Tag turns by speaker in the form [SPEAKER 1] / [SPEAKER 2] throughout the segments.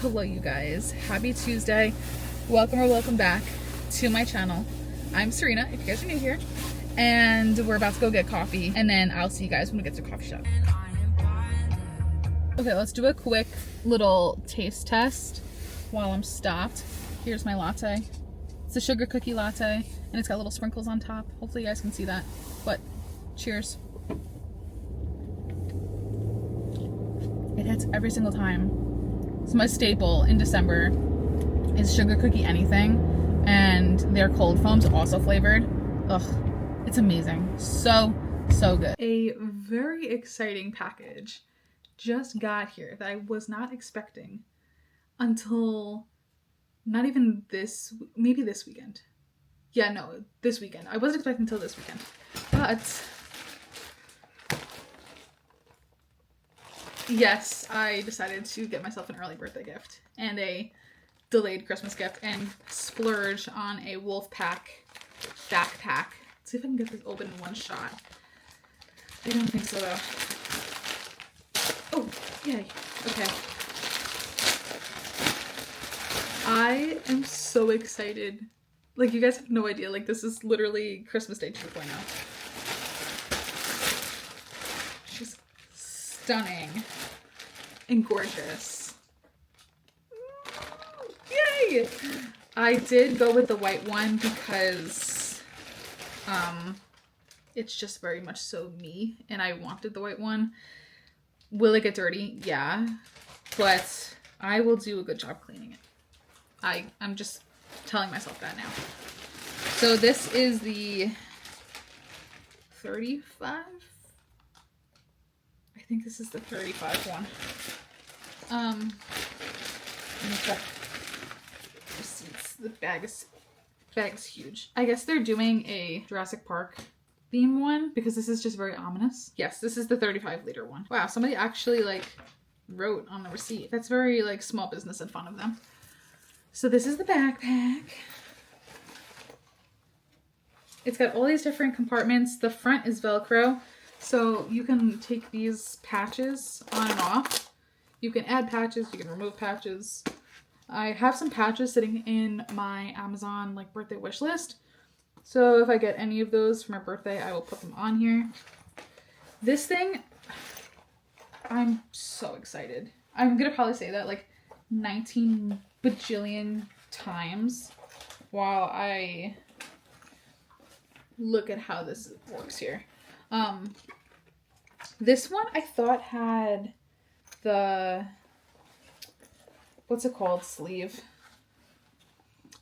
[SPEAKER 1] Hello you guys, happy Tuesday. Welcome or welcome back to my channel. I'm Serena, if you guys are new here, and we're about to go get coffee, and then I'll see you guys when we get to the coffee shop. Okay, let's do a quick little taste test while I'm stopped. Here's my latte. It's a sugar cookie latte, and it's got little sprinkles on top. Hopefully you guys can see that, but cheers. It hits every single time. So my staple in December is sugar cookie anything, and their cold foam's also flavored. Ugh, it's amazing. So good. A very exciting package just got here that I was not expecting until not even maybe this weekend. Yeah, no, this weekend. I wasn't expecting until this weekend. But yes, I decided to get myself an early birthday gift and a delayed Christmas gift and splurge on a Wolfpack backpack. Let's see if I can get this open in one shot. I don't think so though. Oh, yay. Okay. I am so excited. Like, you guys have no idea. Like, this is literally Christmas Day 2.0. She's stunning and gorgeous. Yay! I did go with the white one because it's just very much so me, and I wanted the white one. Will it get dirty? Yeah, but I will do a good job cleaning it. I'm just telling myself that now. So this is the 35? I think this is the 35 one. Let me check receipts. The bag is huge. I guess they're doing a Jurassic Park theme one because this is just very ominous. Yes, this is the 35-liter one. Wow, somebody actually like wrote on the receipt. That's very like small business and fun of them. So this is the backpack. It's got all these different compartments. The front is Velcro, so you can take these patches on and off. You can add patches, you can remove patches. I have some patches sitting in my Amazon like birthday wish list. So if I get any of those for my birthday, I will put them on here. This thing, I'm so excited. I'm gonna probably say that like 19 bajillion times while I look at how this works here. This one I thought had the, what's it called, sleeve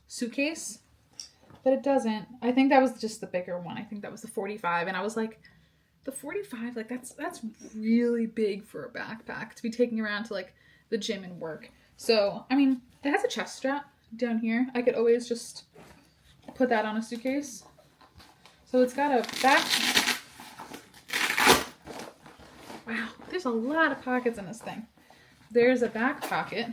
[SPEAKER 1] suitcase, but it doesn't. I think that was just the bigger one. I think that was the 45, and I was like, the 45, like that's really big for a backpack to be taking around to like the gym and work. So I mean, it has a chest strap down here. I could always just put that on a suitcase. So it's got a back. Wow, there's a lot of pockets in this thing. There's a back pocket.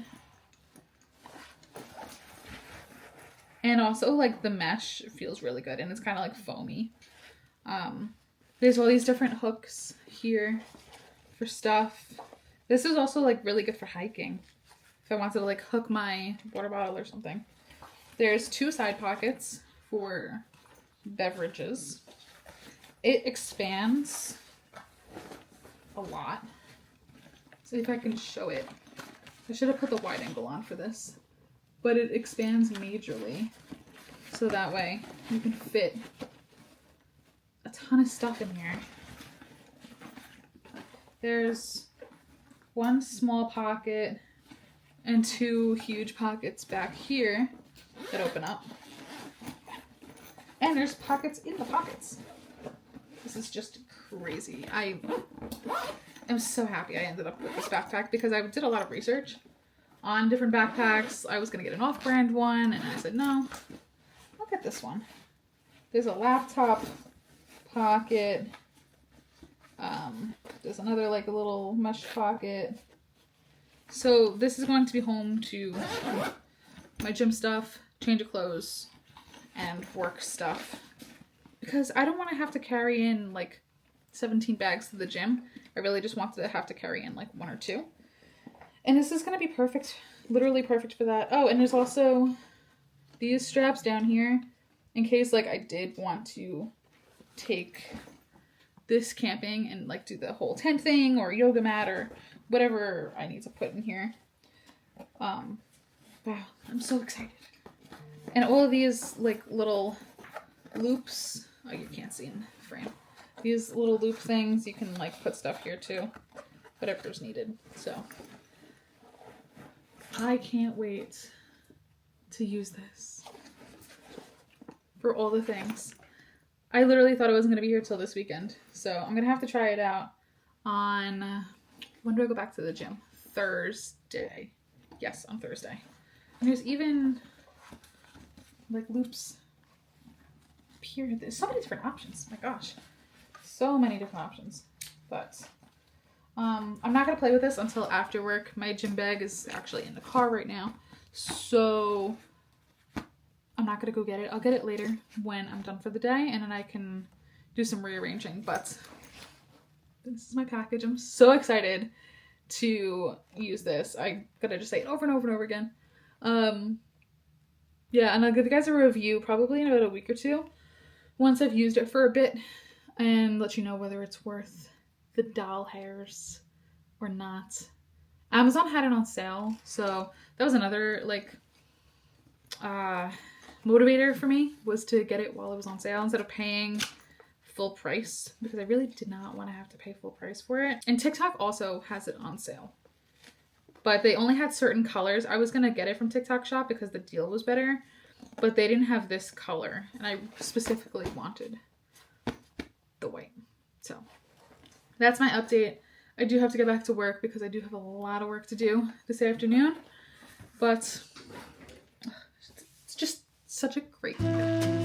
[SPEAKER 1] And also like the mesh feels really good, and it's kind of like foamy. There's all these different hooks here for stuff. This is also like really good for hiking. If I wanted to like hook my water bottle or something. There's two side pockets for beverages. It expands a lot. See if I can show it. I should have put the wide angle on for this. But it expands majorly. So that way you can fit a ton of stuff in here. There's one small pocket and two huge pockets back here that open up. And there's pockets in the pockets. This is just crazy. I am so happy I ended up with this backpack because I did a lot of research on different backpacks. I was going to get an off-brand one, and I said, no, I'll get this one. There's a laptop pocket. There's another like a little mesh pocket. So this is going to be home to my gym stuff, change of clothes, and work stuff. Because I don't want to have to carry in like 17 bags to the gym. I really just want to have to carry in like one or two. And this is going to be perfect literally perfect for that. Oh, and there's also these straps down here in case like I did want to take this camping and like do the whole tent thing or yoga mat or whatever I need to put in here. Wow, I'm so excited. And all of these like little loops, oh, you can't see in the frame. These little loop things, you can like put stuff here too, whatever's needed. So I can't wait to use this for all the things. I literally thought I wasn't going to be here till this weekend. So I'm going to have to try it out on, when do I go back to the gym? Thursday. Yes, on Thursday. And there's even like loops here. There's so many different options. My gosh. So many different options. But I'm not going to play with this until after work. My gym bag is actually in the car right now. So I'm not going to go get it. I'll get it later when I'm done for the day, and then I can do some rearranging. But this is my package. I'm so excited to use this. I gotta just say it over and over and over again. Yeah, and I'll give you guys a review probably in about a week or two once I've used it for a bit and let you know whether it's worth the doll hairs or not. Amazon had it on sale, so that was another like motivator for me, was to get it while it was on sale instead of paying full price, because I really did not want to have to pay full price for it. And TikTok also has it on sale, but they only had certain colors. I was gonna get it from TikTok Shop because the deal was better, but they didn't have this color, and I specifically wanted the white. So that's my update. I do have to get back to work because I do have a lot of work to do this afternoon, but it's just such a great day.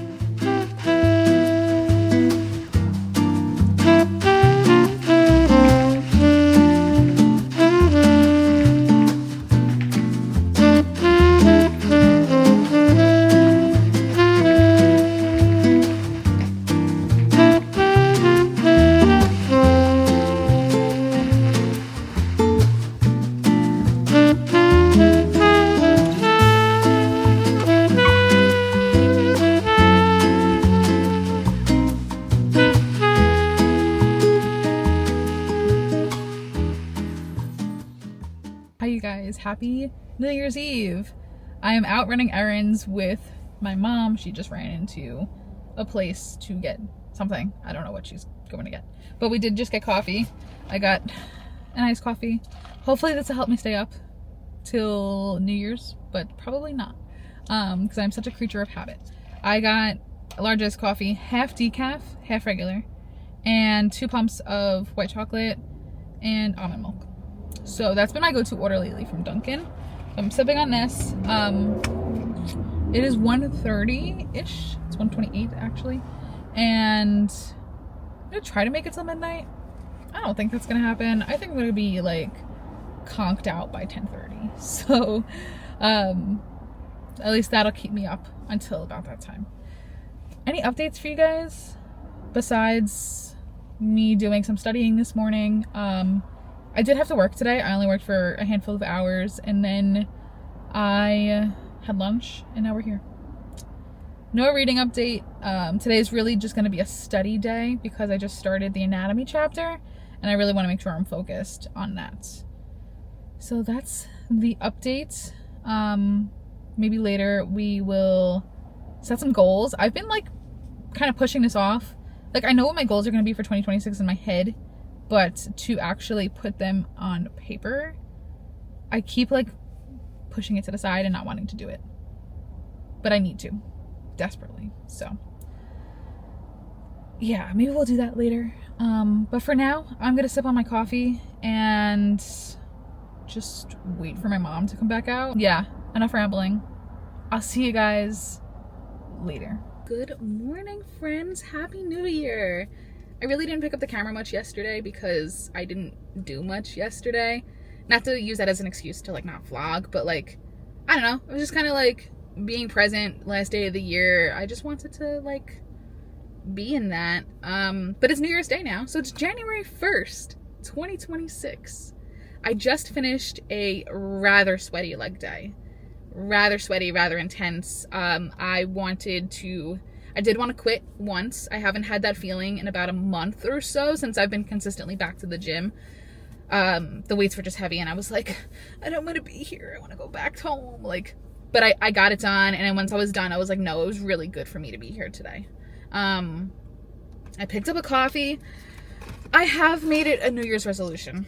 [SPEAKER 1] Hi you guys, happy New Year's Eve. I am out running errands with my mom. She just ran into a place to get something. I don't know what she's going to get, but we did just get coffee. I got an iced coffee. Hopefully this will help me stay up till New Year's, but probably not, because I'm such a creature of habit. I got a large iced coffee, half decaf, half regular, and 2 pumps of white chocolate and almond milk. So that's been my go-to order lately from Dunkin'. I'm sipping on this. It is 1:30-ish. It's 1:28 actually. And I'm gonna try to make it till midnight. I don't think that's gonna happen. I think I'm gonna be like conked out by 10:30. So at least that'll keep me up until about that time. Any updates for you guys besides me doing some studying this morning? I did have to work today. I only worked for a handful of hours, and then I had lunch, and now we're here. No reading update. Today is really just going to be a study day because I just started the anatomy chapter, and I really want to make sure I'm focused on that. So that's the update. Maybe later we will set some goals. I've been like kind of pushing this off. Like, I know what my goals are going to be for 2026 in my head, but to actually put them on paper, I keep like pushing it to the side and not wanting to do it. But I need to, desperately. So yeah, maybe we'll do that later. But for now, I'm gonna sip on my coffee and just wait for my mom to come back out. Yeah, enough rambling. I'll see you guys later. Good morning, friends. Happy New Year. I really didn't pick up the camera much yesterday because I didn't do much yesterday. Not to use that as an excuse to like not vlog, but like, I don't know. I was just kind of like being present last day of the year. I just wanted to like be in that. But it's New Year's Day now, so it's January 1st, 2026. I just finished a rather sweaty leg day. Rather sweaty, rather intense. I did want to quit once. I haven't had that feeling in about a month or so since I've been consistently back to the gym. The weights were just heavy and I was like, I don't want to be here. I want to go back home. But I got it done. And then once I was done, I was like, no, it was really good for me to be here today. I picked up a coffee. I have made it a New Year's resolution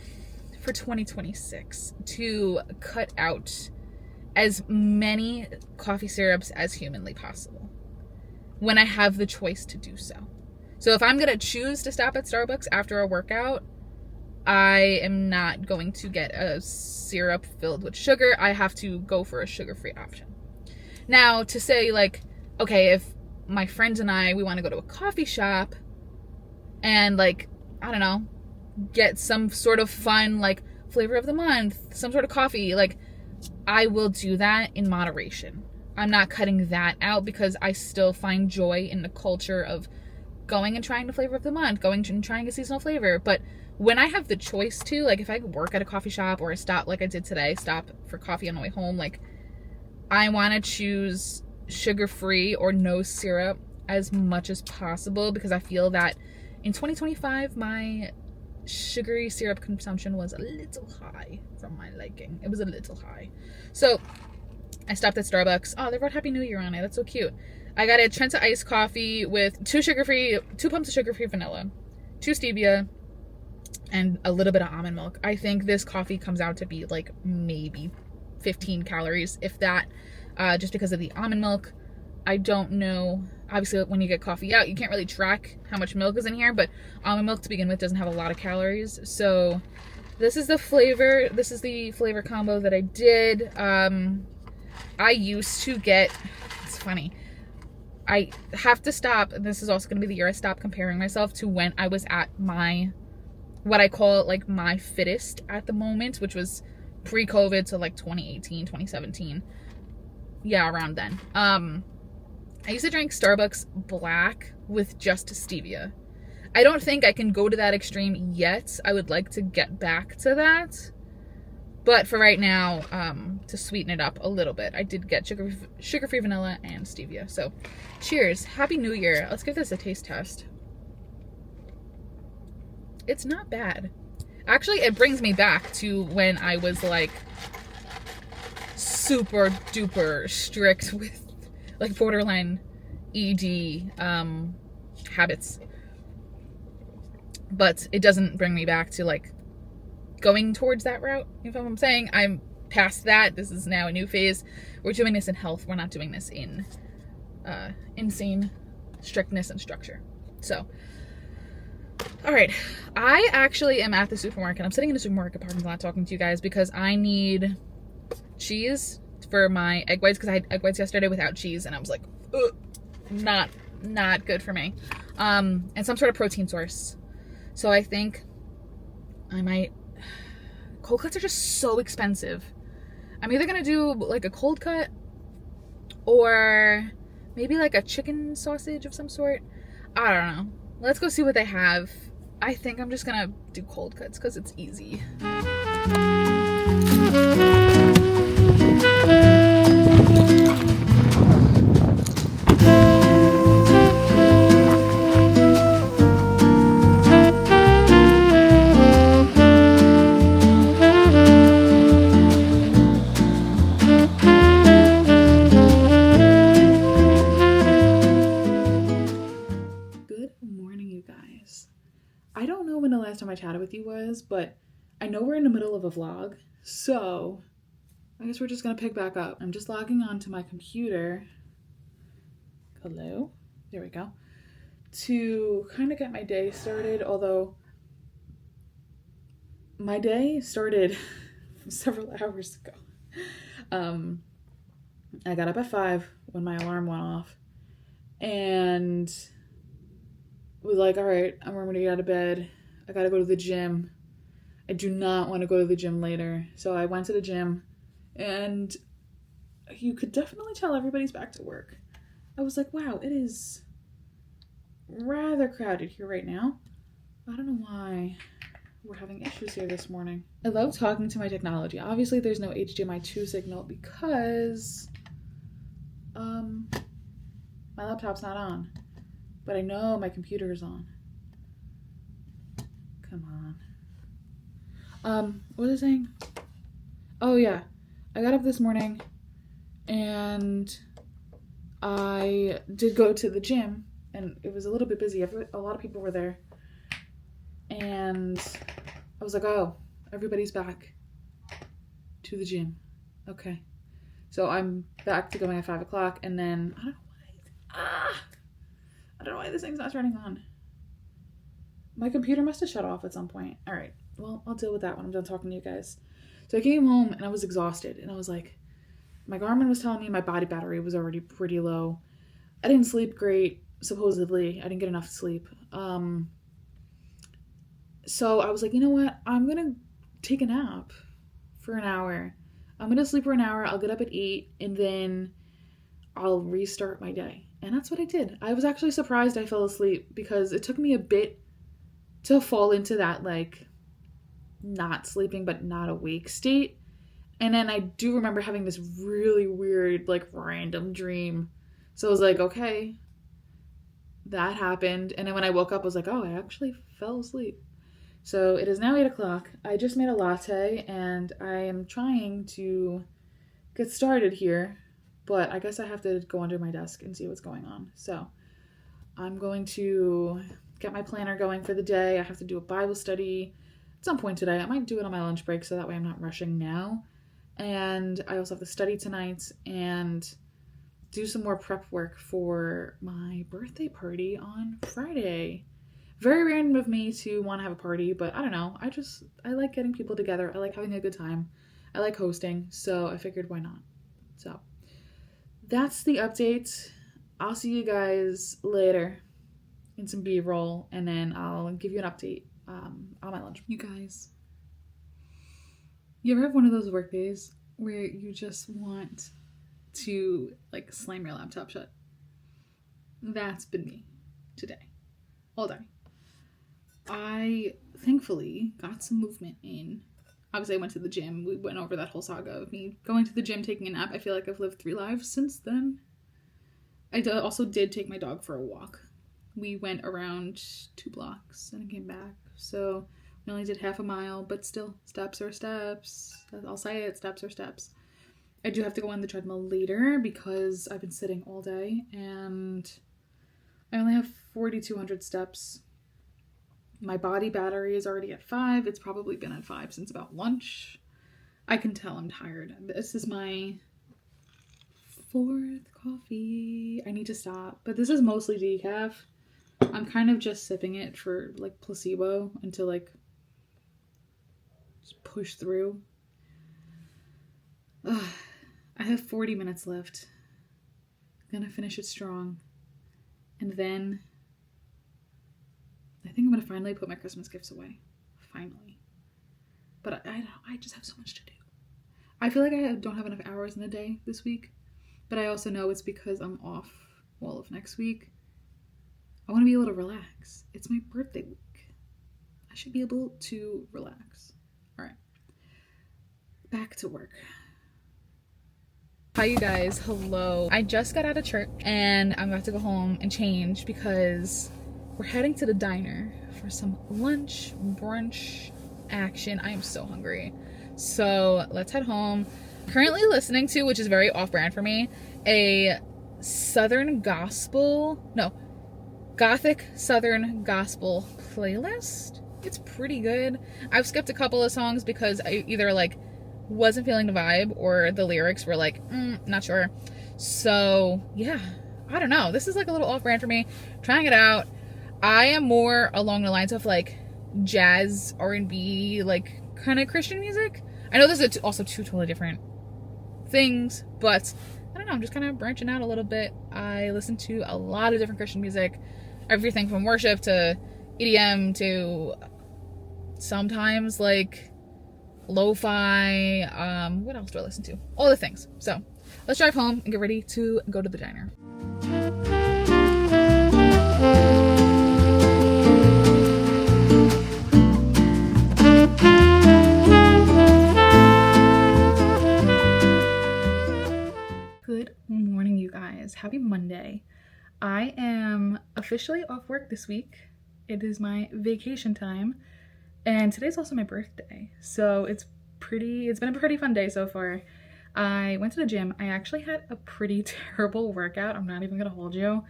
[SPEAKER 1] for 2026 to cut out as many coffee syrups as humanly possible when I have the choice to do so. So if I'm going to choose to stop at Starbucks after a workout, I am not going to get a syrup filled with sugar. I have to go for a sugar-free option. Now, to say okay, if my friends and we want to go to a coffee shop and I don't know, get some sort of fun, flavor of the month, some sort of coffee, I will do that in moderation. I'm not cutting that out because I still find joy in the culture of going and trying the flavor of the month, going and trying a seasonal flavor. But when I have the choice to, if I work at a coffee shop or I stop like I did today, stop for coffee on the way home, I want to choose sugar-free or no syrup as much as possible because I feel that in 2025, my sugary syrup consumption was a little high from my liking. It was a little high. So I stopped at Starbucks. Oh, they wrote Happy New Year on it. That's so cute. I got a Trenta iced coffee with 2 pumps of sugar-free vanilla, 2 stevia, and a little bit of almond milk. I think this coffee comes out to be maybe 15 calories, if that, just because of the almond milk. I don't know. Obviously, when you get coffee out, you can't really track how much milk is in here, but almond milk to begin with doesn't have a lot of calories. So this is the flavor. This is the flavor combo that I did. I used to get, it's funny, I have to stop, and this is also going to be the year I stop comparing myself to when I was at what I call my fittest at the moment, which was pre-COVID, so 2018, 2017. Yeah, around then. I used to drink Starbucks black with just stevia. I don't think I can go to that extreme yet. I would like to get back to that. But for right now, to sweeten it up a little bit, I did get sugar-free vanilla and stevia. So, cheers. Happy New Year. Let's give this a taste test. It's not bad. Actually, it brings me back to when I was super duper strict with borderline ED habits. But it doesn't bring me back to going towards that route. You know what I'm saying? I'm past that. This is now a new phase. We're doing this in health. We're not doing this in insane strictness and structure. So, all right. I actually am at the supermarket. I'm sitting in the supermarket parking lot talking to you guys because I need cheese for my egg whites because I had egg whites yesterday without cheese and I was like, ugh, not good for me. And some sort of protein source. So I think I might. Cold cuts are just so expensive. I'm either gonna do a cold cut or maybe a chicken sausage of some sort. I don't know. Let's go see what they have. I think I'm just gonna do cold cuts because it's easy. I don't know when the last time I chatted with you was, but I know we're in the middle of a vlog, so I guess we're just gonna pick back up. I'm just logging on to my computer. Hello? There we go. To kind of get my day started, although my day started several hours ago. I got up at 5 when my alarm went off and was like, all right, I'm ready to get out of bed. I gotta go to the gym. I do not want to go to the gym later. So I went to the gym and you could definitely tell everybody's back to work. I was like, wow, it is rather crowded here right now. I don't know why. we're having issues here this morning. I love talking to my technology. Obviously there's no HDMI 2 signal because my laptop's not on, but I know my computer is on. Come on. What was I saying? Oh yeah, I got up this morning and I did go to the gym, and it was a little bit busy. A lot of people were there, and I was like, oh, everybody's back to the gym. Okay. So I'm back to going at 5 o'clock, and then I don't know why this thing's not turning on. My computer must have shut off at some point. All right. Well, I'll deal with that when I'm done talking to you guys. So I came home and I was exhausted, and I was like, my Garmin was telling me my body battery was already pretty low. I didn't sleep great, supposedly. I didn't get enough sleep. So I was like, you know what? I'm going to take a nap for an hour. I'm going to sleep for an hour. I'll get up at 8, and then I'll restart my day. And that's what I did. I was actually surprised I fell asleep because it took me a bit to fall into that, like, not sleeping but not awake state. And then I do remember having this really weird, like, random dream. So I was like, okay, that happened. And then when I woke up, I was like, oh, I actually fell asleep. So it is now 8 o'clock. I just made a latte, and I am trying to get started here. But I guess I have to go under my desk and see what's going on. So I'm going to get my planner going for the day. I have to do a Bible study at some point today. I might do it on my lunch break so that way I'm not rushing now. And I also have to study tonight and do some more prep work for my birthday party on Friday. Very random of me to want to have a party, but I don't know. I like getting people together. I like having a good time. I like hosting, so I figured why not. So that's the update. I'll see you guys later in some B-roll, and then I'll give you an update on my lunch. You guys, you ever have one of those work days where you just want to, like, slam your laptop shut? That's been me today. All day. I thankfully got some movement in. Obviously, I went to the gym. We went over that whole saga of me going to the gym, taking a nap. I feel like I've lived 3 lives since then. I also did take my dog for a walk. We went around 2 blocks and I came back. So we only did half a mile, but still, steps are steps. I'll say it, steps are steps. I do have to go on the treadmill later because I've been sitting all day and I only have 4,200 steps. My body battery is already at 5. It's probably been at 5 since about lunch. I can tell I'm tired. This is my 4th coffee. I need to stop. But this is mostly decaf. I'm kind of just sipping it for, like, placebo and to, like, just push through. Ugh. I have 40 minutes left. I'm gonna finish it strong. And then I think I'm gonna finally put my Christmas gifts away. Finally. But I just have so much to do. I feel like I don't have enough hours in the day this week. But I also know it's because I'm off all of next week. I want to be able to relax. It's my birthday week. I should be able to relax. All right. Back to work. Hi, you guys. Hello. I just got out of church and I'm about to go home and change because we're heading to the diner for some lunch, brunch action. I am so hungry. So let's head home. Currently listening to, which is very off-brand for me, a Gothic Southern Gospel playlist. It's pretty good. I've skipped a couple of songs because I either, like, wasn't feeling the vibe or the lyrics were like, not sure. So, yeah. I don't know. This is, like, a little off-brand for me. Trying it out. I am more along the lines of, like, jazz, R&B, like, kind of Christian music. I know there's also 2 totally different things, but I don't know. I'm just kind of branching out a little bit. I listen to a lot of different Christian music. Everything from worship to EDM to sometimes, like, lo-fi. What else do I listen to? All the things. So let's drive home and get ready to go to the diner.
[SPEAKER 2] Good morning, you guys. Happy Monday. I am officially off work this week. It is my vacation time, and today's also my birthday. So it's been a pretty fun day so far. I went to the gym. I actually had a pretty terrible workout. I'm not even gonna hold you.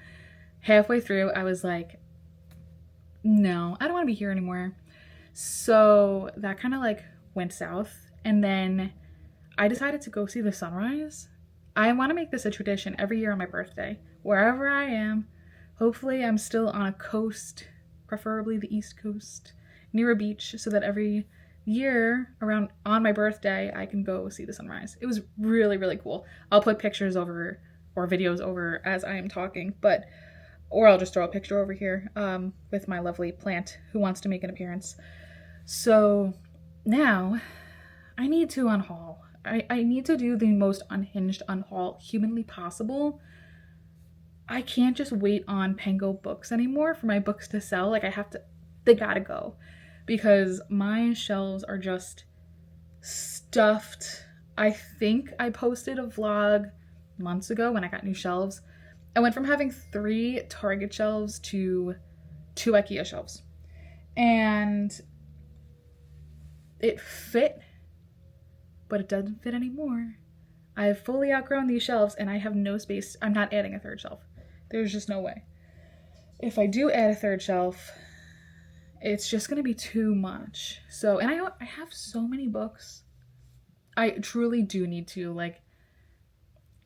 [SPEAKER 2] Halfway through, I was like, no, I don't want to be here anymore. So that kind of like went south, and then I decided to go see the sunrise. I want to make this a tradition every year on my birthday, wherever I am. Hopefully I'm still on a coast, preferably the East Coast, near a beach, so that every year around on my birthday I can go see the sunrise. It was really, really cool. I'll put pictures over or videos over as I am talking, or I'll just throw a picture over here with my lovely plant who wants to make an appearance. So now I need to unhaul. I need to do the most unhinged unhaul humanly possible. I can't just wait on Penguin Books anymore for my books to sell. Like they gotta go. Because my shelves are just stuffed. I think I posted a vlog months ago when I got new shelves. I went from having 3 Target shelves to 2 IKEA shelves. And it fit, but it doesn't fit anymore. I have fully outgrown these shelves and I have no space. I'm not adding a 3rd shelf. There's just no way. If I do add a 3rd shelf, it's just going to be too much. So, and I have so many books. I truly do need to like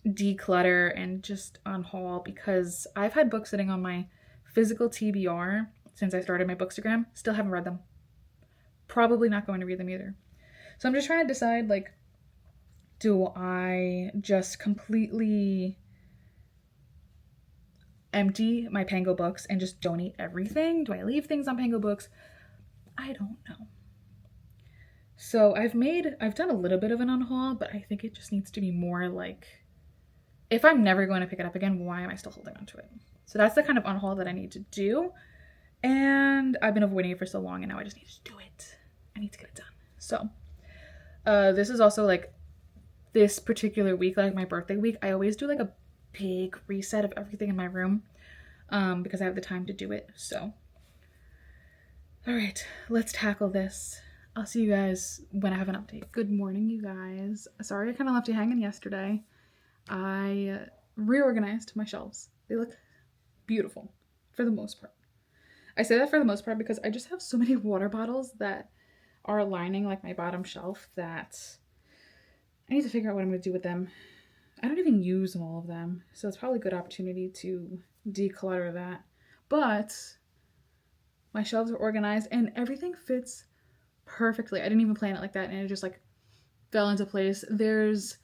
[SPEAKER 2] declutter and just unhaul, because I've had books sitting on my physical TBR since I started my Bookstagram. Still haven't read them. Probably not going to read them either. So I'm just trying to decide, like, do I just completely empty my Penguin Books and just donate everything? Do I leave things on Penguin Books? I don't know. So I've done a little bit of an unhaul, but I think it just needs to be more like, if I'm never going to pick it up again, why am I still holding on to it? So that's the kind of unhaul that I need to do. And I've been avoiding it for so long, and now I just need to do it. I need to get it done. So this is also like this particular week, like my birthday week, I always do like a big reset of everything in my room because I have the time to do it. So, all right, let's tackle this. I'll see you guys when I have an update. Good morning, you guys. Sorry I kind of left you hanging yesterday. I reorganized my shelves. They look beautiful for the most part. I say that for the most part because I just have so many water bottles that are lining like my bottom shelf that I need to figure out what I'm going to do with them. I don't even use all of them, so it's probably a good opportunity to declutter that. But my shelves are organized and everything fits perfectly. I didn't even plan it like that, and it just like fell into place. There's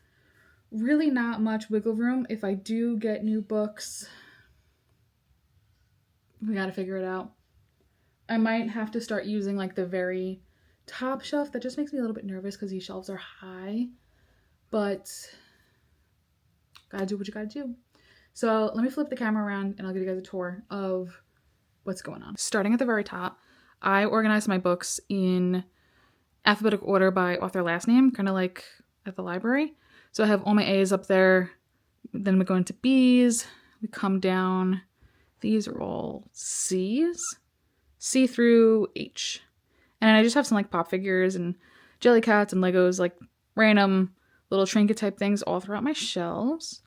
[SPEAKER 2] really not much wiggle room. If I do get new books, we got to figure it out. I might have to start using like the very top shelf. That just makes me a little bit nervous because these shelves are high, but gotta do what you gotta do. So let me flip the camera around and I'll give you guys a tour of what's going on. Starting at the very top, I organized my books in alphabetic order by author last name, kind of like at the library. So I have all my A's up there. Then we go into B's. We come down. These are all C's. C through H. And I just have some like pop figures and jelly cats and Legos, like random little trinket type things all throughout my shelves.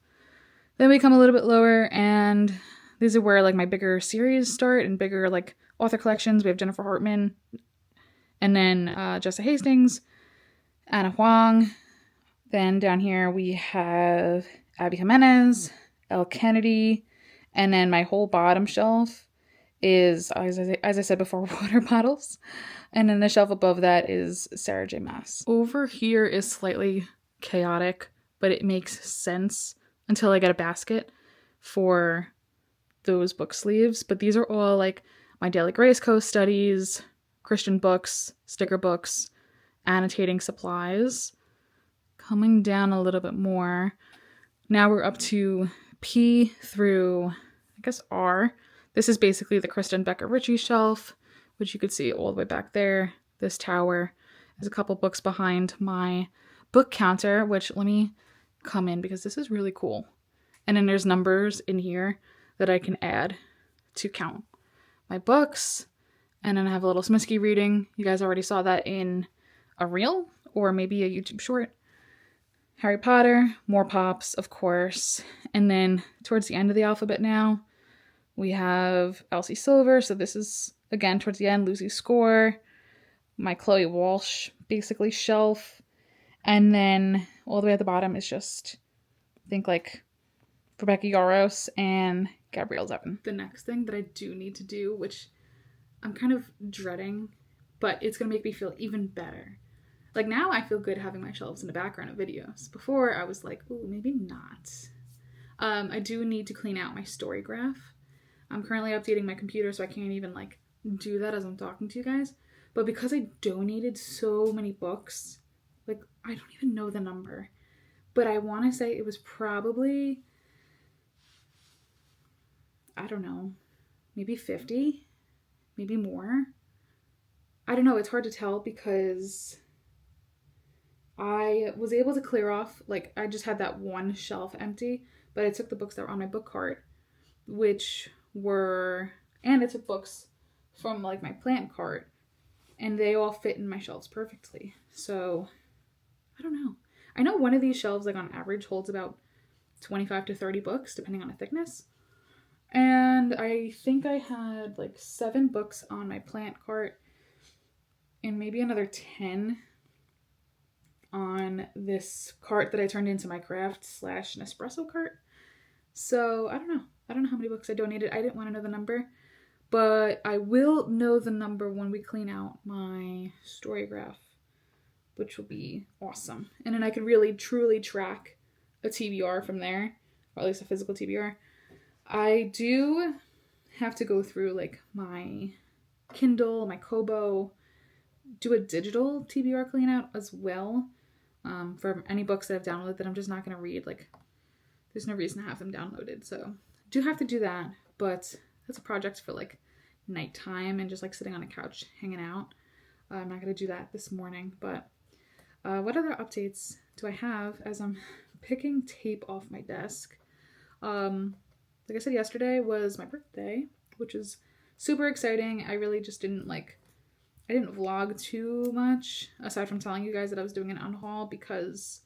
[SPEAKER 2] Then we come a little bit lower, and these are where like my bigger series start and bigger like author collections. We have Jennifer Hartman, and then Jessa Hastings, Anna Huang. Then down here we have Abby Jimenez, Elle Kennedy, and then my whole bottom shelf is, as I said before, water bottles. And then the shelf above that is Sarah J. Maas. Over here is slightly chaotic, but it makes sense until I get a basket for those book sleeves. But these are all like my Daily Grace co-studies, Christian books, sticker books, annotating supplies. Coming down a little bit more, now we're up to P through, I guess, R. This is basically the Kristen Becker Ritchie shelf, which you could see all the way back there. This tower. There's a couple books behind my book counter, which let me come in because this is really cool. And then there's numbers in here that I can add to count my books. And then I have a little Smisky reading. You guys already saw that in a reel or maybe a YouTube short. Harry Potter, more pops, of course. And then towards the end of the alphabet now, we have Elsie Silver. So this is, again, towards the end, Lucy's Score. My Chloe Walsh, basically, shelf. And then all the way at the bottom is just, I think, like, Rebecca Yarros and Gabrielle Zevin. The next thing that I do need to do, which I'm kind of dreading, but it's going to make me feel even better. Like, now I feel good having my shelves in the background of videos. Before, I was like, ooh, maybe not. I do need to clean out my story graph. I'm currently updating my computer, so I can't even, like, do that as I'm talking to you guys. But because I donated so many books, like, I don't even know the number. But I want to say it was probably, I don't know, maybe 50, maybe more. I don't know, it's hard to tell because I was able to clear off, like, I just had that one shelf empty, but I took the books that were on my book cart, which were, and I took books from, like, my plant cart, and they all fit in my shelves perfectly. So, I don't know. I know one of these shelves, like, on average holds about 25 to 30 books, depending on the thickness. And I think I had, like, 7 books on my plant cart, and maybe another 10 on this cart that I turned into my craft / Nespresso cart. So, I don't know. I don't know how many books I donated. I didn't want to know the number. But I will know the number when we clean out my story graph, which will be awesome. And then I can really, truly track a TBR from there, or at least a physical TBR. I do have to go through, like, my Kindle, my Kobo, do a digital TBR clean out as well, for any books that I've downloaded that I'm just not going to read. Like, there's no reason to have them downloaded. So, do have to do that, but that's a project for, like, nighttime and just, like, sitting on a couch hanging out. I'm not going to do that this morning, but what other updates do I have as I'm picking tape off my desk? Like I said, yesterday was my birthday, which is super exciting. I really just didn't I didn't vlog too much, aside from telling you guys that I was doing an unhaul, because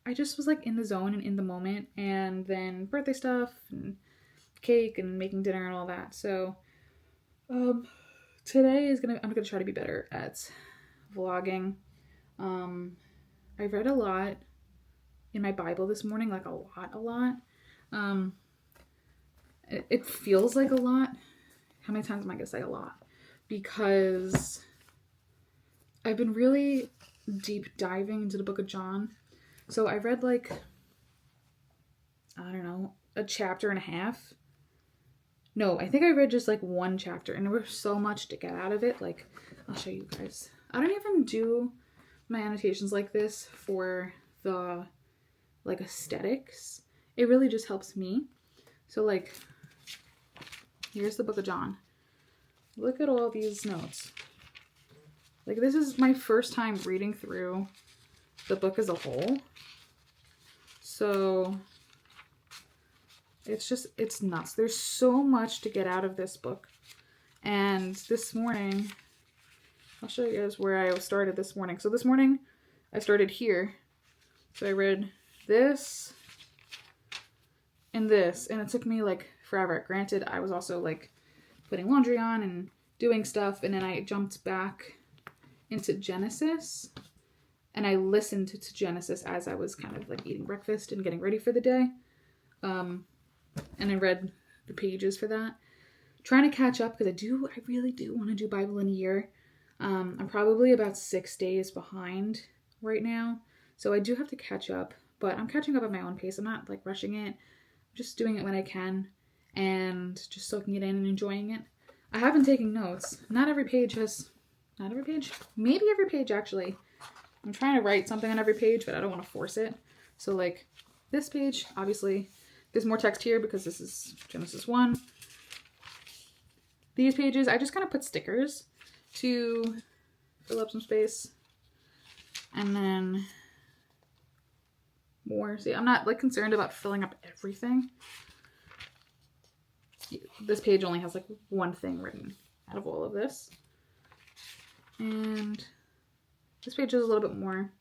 [SPEAKER 2] I just was, like, in the zone and in the moment, and then birthday stuff and cake and making dinner and all that. So today I'm gonna try to be better at vlogging. I read a lot in my Bible this morning, like a lot. It feels like a lot. How many times am I gonna say a lot? Because I've been really deep diving into the book of John. So I read, like, I don't know, a chapter and a half. No, I think I read just, like, one chapter, and there was so much to get out of it. Like, I'll show you guys. I don't even do my annotations like this for the, like, aesthetics. It really just helps me. So, like, here's the book of John. Look at all these notes. Like, this is my first time reading through the book as a whole. So, it's nuts. There's so much to get out of this book. And this morning, I'll show you guys where I started this morning. So this morning, I started here. So I read this and this. And it took me, like, forever. Granted, I was also, like, putting laundry on and doing stuff. And then I jumped back into Genesis. And I listened to Genesis as I was kind of, like, eating breakfast and getting ready for the day. And I read the pages for that. Trying to catch up, because I really do want to do Bible in a year. I'm probably about 6 days behind right now. So I do have to catch up, but I'm catching up at my own pace. I'm not, like, rushing it. I'm just doing it when I can and just soaking it in and enjoying it. I have been taking notes. Not every page, maybe every page, actually. I'm trying to write something on every page, but I don't want to force it. So, like, this page, obviously, there's more text here because this is Genesis 1. These pages, I just kind of put stickers to fill up some space. And then
[SPEAKER 1] more. See, I'm not like concerned about filling up everything. This page only has like one thing written out of all of this. And this page is a little bit more.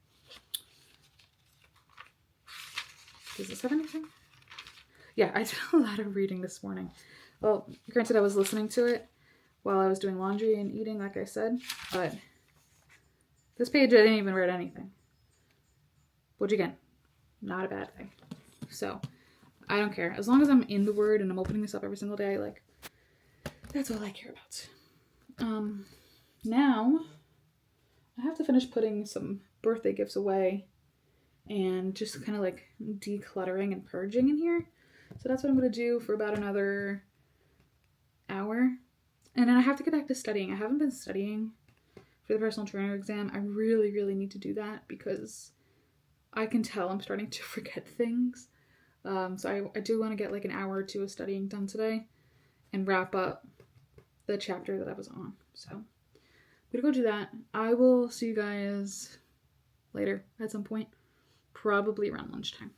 [SPEAKER 1] Does this have anything? Yeah, I did a lot of reading this morning. Well, granted, I was listening to it while I was doing laundry and eating, like I said, but this page I didn't even read anything. Which again, not a bad thing. So, I don't care. As long as I'm in the Word and I'm opening this up every single day, like, that's all I care about. Now, I have to finish putting some birthday gifts away and just kind of like decluttering and purging in here. So that's what I'm going to do for about another hour. And then I have to get back to studying. I haven't been studying for the personal trainer exam. I really, really need to do that because I can tell I'm starting to forget things. So I do want to get like an hour or two of studying done today and wrap up the chapter that I was on. So I'm going to go do that. I will see you guys later at some point, probably around lunchtime.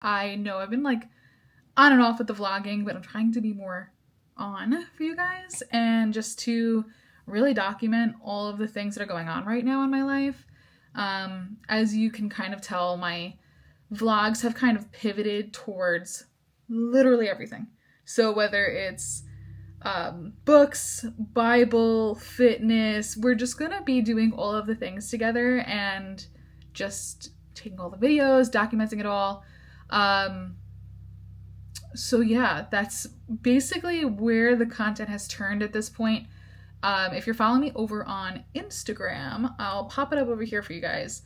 [SPEAKER 1] I know I've been like on and off with the vlogging, but I'm trying to be more on for you guys and just to really document all of the things that are going on right now in my life. As you can kind of tell, my vlogs have kind of pivoted towards literally everything. So whether it's books, Bible, fitness, we're just gonna be doing all of the things together and just taking all the videos, documenting it all. So yeah, that's basically where the content has turned at this point. If you're following me over on Instagram, I'll pop it up over here for you guys.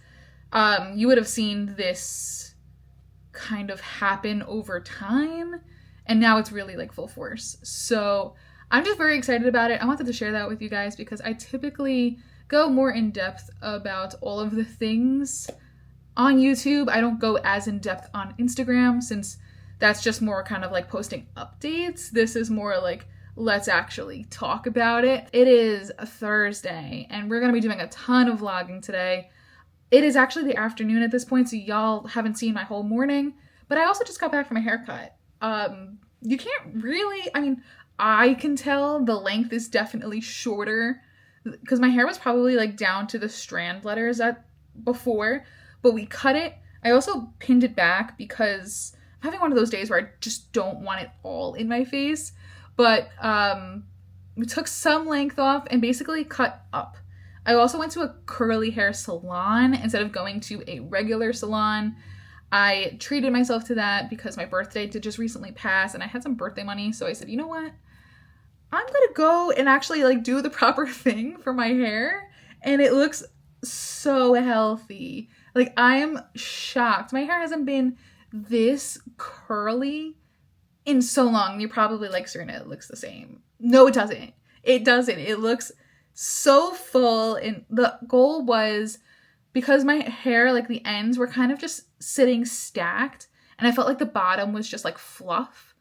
[SPEAKER 1] You would have seen this kind of happen over time, and now it's really like full force. So I'm just very excited about it. I wanted to share that with you guys because I typically go more in depth about all of the things on YouTube. I don't go as in depth on Instagram since that's just more kind of like posting updates. This is more like, let's actually talk about it. It is a Thursday and we're going to be doing a ton of vlogging today. It is actually the afternoon at this point, so y'all haven't seen my whole morning, but I also just got back from a haircut. you can't really, I mean, I can tell the length is definitely shorter because my hair was probably like down to the strand letters at before, but we cut it. I also pinned it back because I'm having one of those days where I just don't want it all in my face. But we took some length off and basically cut up. I also went to a curly hair salon instead of going to a regular salon. I treated myself to that because my birthday did just recently pass and I had some birthday money. So I said, you know what? I'm going to go and actually like do the proper thing for my hair. And it looks so healthy. Like, I am shocked. My hair hasn't been this curly in so long. You're probably like, Serena, it looks the same. No, it doesn't. It doesn't. It looks so full. And the goal was, because my hair, like the ends were kind of just sitting stacked and I felt like the bottom was just like fluff.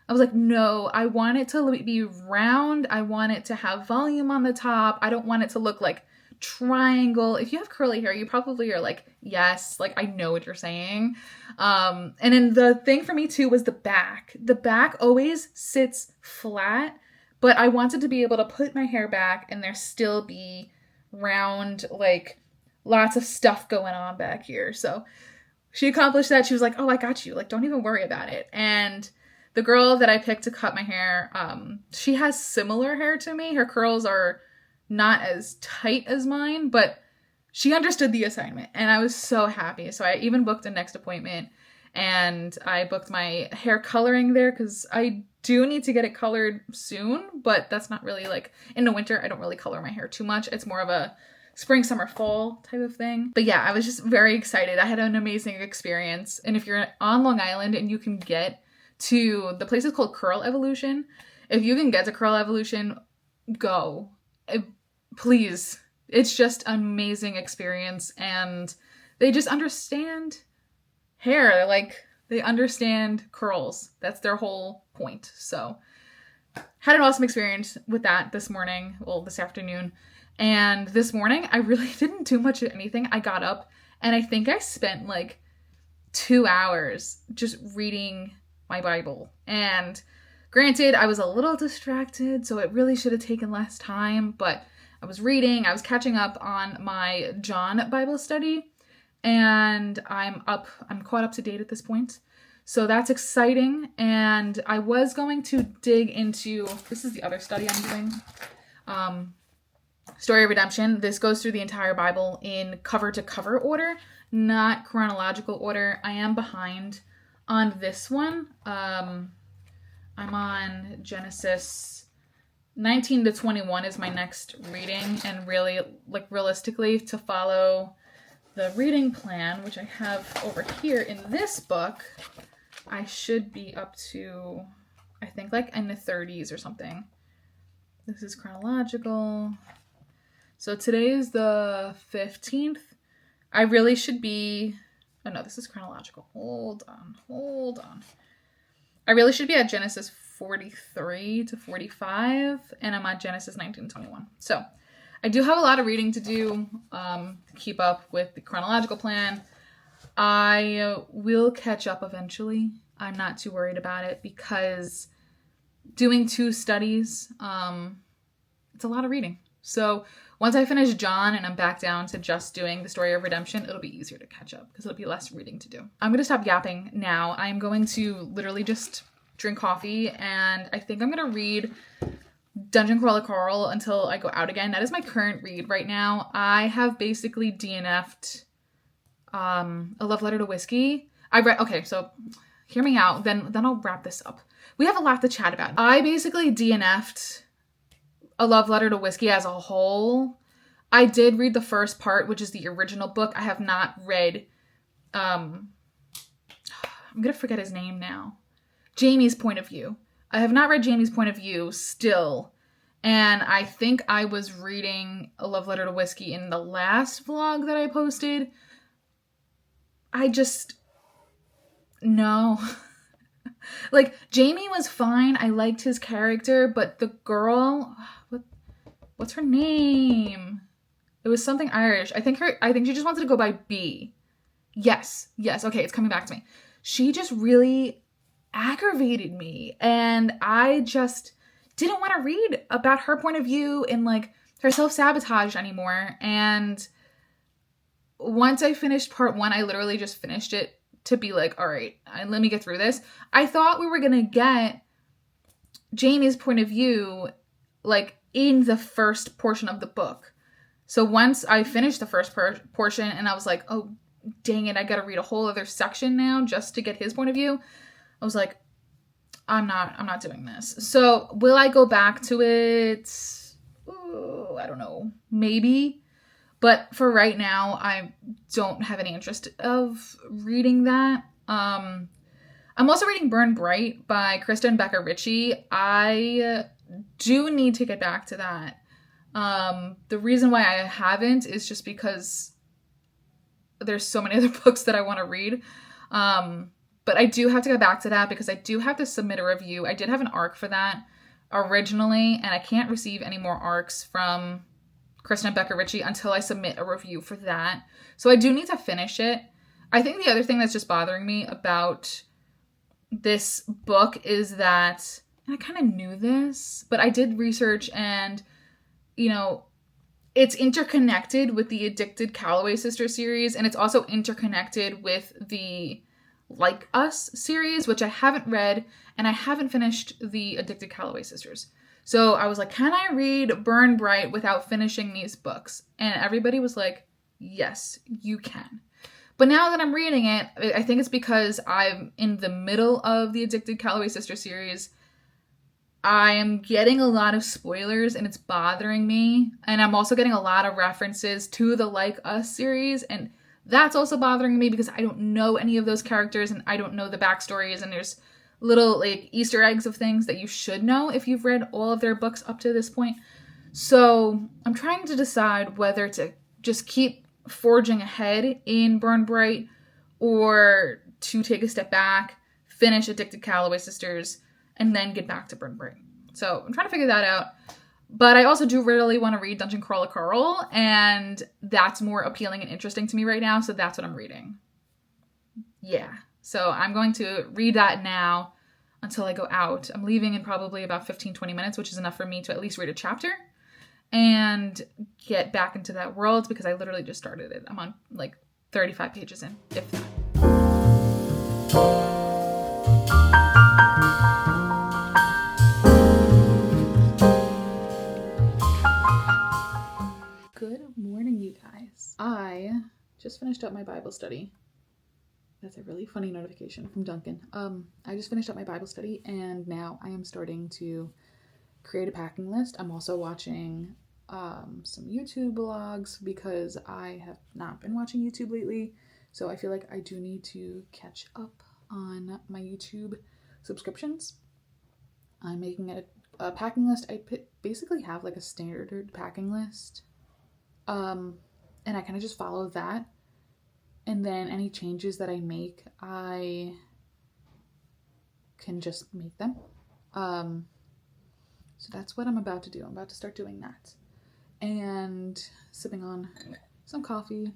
[SPEAKER 1] I was like, no, I want it to be round. I want it to have volume on the top. I don't want it to look like triangle. If you have curly hair, you probably are like, yes, like I know what you're saying. And then the thing for me too was the back. The back always sits flat, but I wanted to be able to put my hair back and there still be round, like lots of stuff going on back here. So she accomplished that. She was like, oh, I got you. Like, don't even worry about it. And the girl that I picked to cut my hair, she has similar hair to me. Her curls are not as tight as mine, but she understood the assignment and I was so happy. So I even booked a next appointment and I booked my hair coloring there because I do need to get it colored soon, but that's not really like in the winter. I don't really color my hair too much. It's more of a spring, summer, fall type of thing. But yeah, I was just very excited. I had an amazing experience. And if you're on Long Island and you can get to the place is called Curl Evolution, if you can get to Curl Evolution, go. Please. It's just an amazing experience and they just understand hair. Like, they understand curls. That's their whole point. So had an awesome experience with that this morning, well, this afternoon. And this morning, I really didn't do much of anything. I got up and I think I spent like 2 hours just reading my Bible. And granted, I was a little distracted, so it really should have taken less time, but I was reading, I was catching up on my John Bible study, and I'm caught up to date at this point. So that's exciting. And I was going to dig into, this is the other study I'm doing. Story of Redemption. This goes through the entire Bible in cover to cover order, not chronological order. I am behind on this one. I'm on Genesis 19 to 21 is my next reading, and really, like, realistically, to follow the reading plan, which I have over here in this book, I should be up to, I think, like in the 30s or something. This is chronological. So today is the 15th. I really should be, oh no, this is chronological. Hold on. I really should be at Genesis 43 to 45, and I'm at Genesis 19 to 21. So I do have a lot of reading to do to keep up with the chronological plan. I will catch up eventually. I'm not too worried about it because doing 2 studies, it's a lot of reading. So once I finish John and I'm back down to just doing the story of redemption, it'll be easier to catch up because it'll be less reading to do. I'm going to stop yapping now. I'm going to literally just drink coffee, and I think I'm going to read Dungeon Crawler Carl until I go out again. That is my current read right now. I have basically DNF'd A Love Letter to Whiskey. Okay, so hear me out, then I'll wrap this up. We have a lot to chat about. I basically DNF'd A Love Letter to Whiskey as a whole. I did read the first part, which is the original book. I have not read, I'm going to forget his name now. Jamie's point of view. I have not read Jamie's point of view still. And I think I was reading A Love Letter to Whiskey in the last vlog that I posted. No. Like, Jamie was fine. I liked his character, but the girl, what's her name? It was something Irish. I think she just wanted to go by B. Yes. Okay, it's coming back to me. She just really aggravated me. And I just didn't want to read about her point of view and like her self-sabotage anymore. And once I finished part 1, I literally just finished it to be like, all right, let me get through this. I thought we were going to get Jamie's point of view like in the first portion of the book. So once I finished the first portion and I was like, oh, dang it, I got to read a whole other section now just to get his point of view. I was like, I'm not doing this. So will I go back to it? Ooh, I don't know. Maybe. But for right now, I don't have any interest of reading that. I'm also reading Burn Bright by Krista and Becca Ritchie. I do need to get back to that. The reason why I haven't is just because there's so many other books that I want to read. But I do have to go back to that because I do have to submit a review. I did have an arc for that originally, and I can't receive any more arcs from Kristen and Becca Ritchie until I submit a review for that. So I do need to finish it. I think the other thing that's just bothering me about this book is that, and I kind of knew this, but I did research and, you know, it's interconnected with the Addicted Calloway Sisters series, and it's also interconnected with the Like Us series, which I haven't read, and I haven't finished the Addicted Calloway Sisters. So I was like, can I read Burn Bright without finishing these books? And everybody was like, yes, you can. But now that I'm reading it, I think it's because I'm in the middle of the Addicted Calloway Sisters series. I am getting a lot of spoilers and it's bothering me. And I'm also getting a lot of references to the Like Us series. And that's also bothering me because I don't know any of those characters and I don't know the backstories. And there's little like Easter eggs of things that you should know if you've read all of their books up to this point. So I'm trying to decide whether to just keep forging ahead in Burn Bright or to take a step back, finish Addicted Calloway Sisters, and then get back to Burn Bright. So I'm trying to figure that out. But I also do really want to read Dungeon Crawler Carl, and that's more appealing and interesting to me right now, so that's what I'm reading. Yeah. So I'm going to read that now until I go out. I'm leaving in probably about 15-20 minutes, which is enough for me to at least read a chapter and get back into that world because I literally just started it. I'm on like 35 pages in, if that. Good morning, you guys. I just finished up my Bible study. That's a really funny notification from Duncan. I just finished up my Bible study and now I am starting to create a packing list. I'm also watching some YouTube vlogs because I have not been watching YouTube lately. So I feel like I do need to catch up on my YouTube subscriptions. I'm making a packing list. I basically have like a standard packing list. And I kind of just follow that. And then any changes that I make, I can just make them. So that's what I'm about to do. I'm about to start doing that. And sipping on some coffee.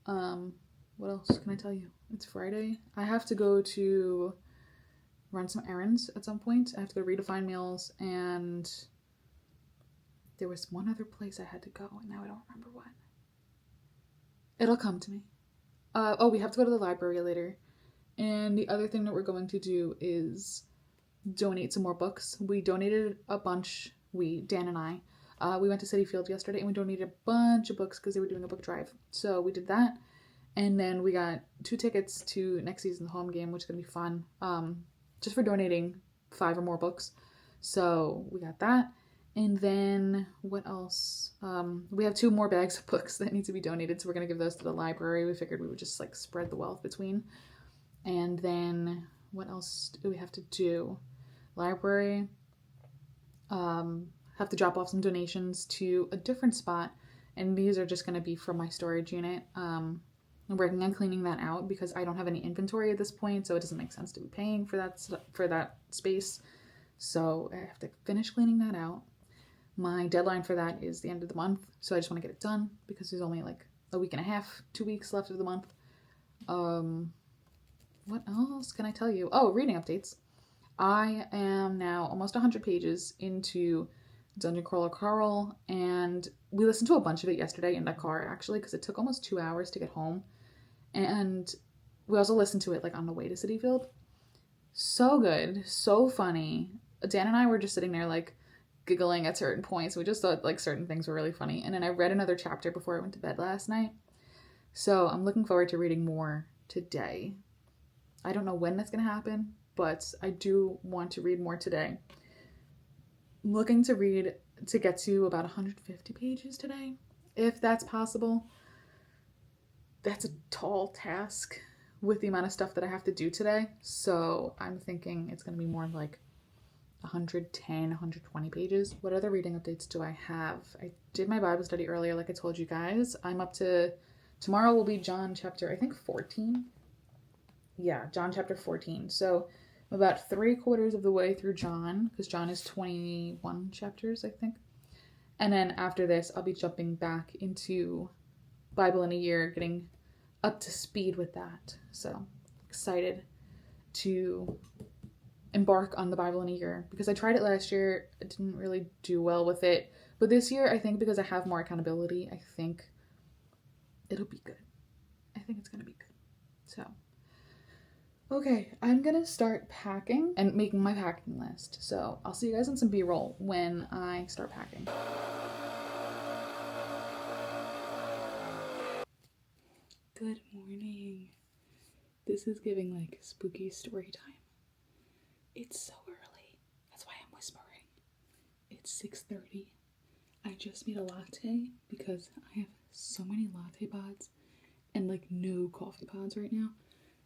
[SPEAKER 1] What else can I tell you? It's Friday. I have to go to run some errands at some point. I have to go redefine meals, and there was one other place I had to go, and now I don't remember what. It'll come to me. We have to go to the library later. And the other thing that we're going to do is donate some more books. We donated a bunch, Dan and I. We went to City Field yesterday and we donated a bunch of books because they were doing a book drive. So we did that. And then we got 2 tickets to next season's home game, which is going to be fun. Just for donating 5 or more books. So we got that. And then what else? We have 2 more bags of books that need to be donated. So we're going to give those to the library. We figured we would just like spread the wealth between. And then what else do we have to do? Library. Have to drop off some donations to a different spot. And these are just going to be from my storage unit. I'm working on cleaning that out because I don't have any inventory at this point. So it doesn't make sense to be paying for that space. So I have to finish cleaning that out. My deadline for that is the end of the month, so I just want to get it done because there's only like a week and a half, 2 weeks left of the month. what else can I tell you? Oh, reading updates. I am now almost 100 pages into Dungeon Crawler Carl, and we listened to a bunch of it yesterday in the car, actually, because it took almost 2 hours to get home. And we also listened to it like on the way to Cityfield. So good, so funny. Dan and I were just sitting there like giggling at certain points. We just thought like certain things were really funny. And then I read another chapter before I went to bed last night. So I'm looking forward to reading more today. I don't know when that's going to happen, but I do want to read more today. I'm looking to get to about 150 pages today, if that's possible. That's a tall task with the amount of stuff that I have to do today. So I'm thinking it's going to be more like 110, 120 pages. What other reading updates do I have? I did my Bible study earlier, like I told you guys. I'm up to, tomorrow will be John chapter, I think 14. Yeah, John chapter 14. So I'm about 3/4 of the way through John, because John is 21 chapters, I think. And then after this, I'll be jumping back into Bible in a Year, getting up to speed with that. So excited to embark on the Bible in a Year, because I tried it last year. I didn't really do well with it. But this year, I think because I have more accountability, I think it'll be good. I think it's going to be good. So, okay, I'm going to start packing and making my packing list. So I'll see you guys on some B-roll when I start packing. Good morning. This is giving like spooky story time. It's so early. That's why I'm whispering. It's 6:30. I just made a latte because I have so many latte pods and like no coffee pods right now.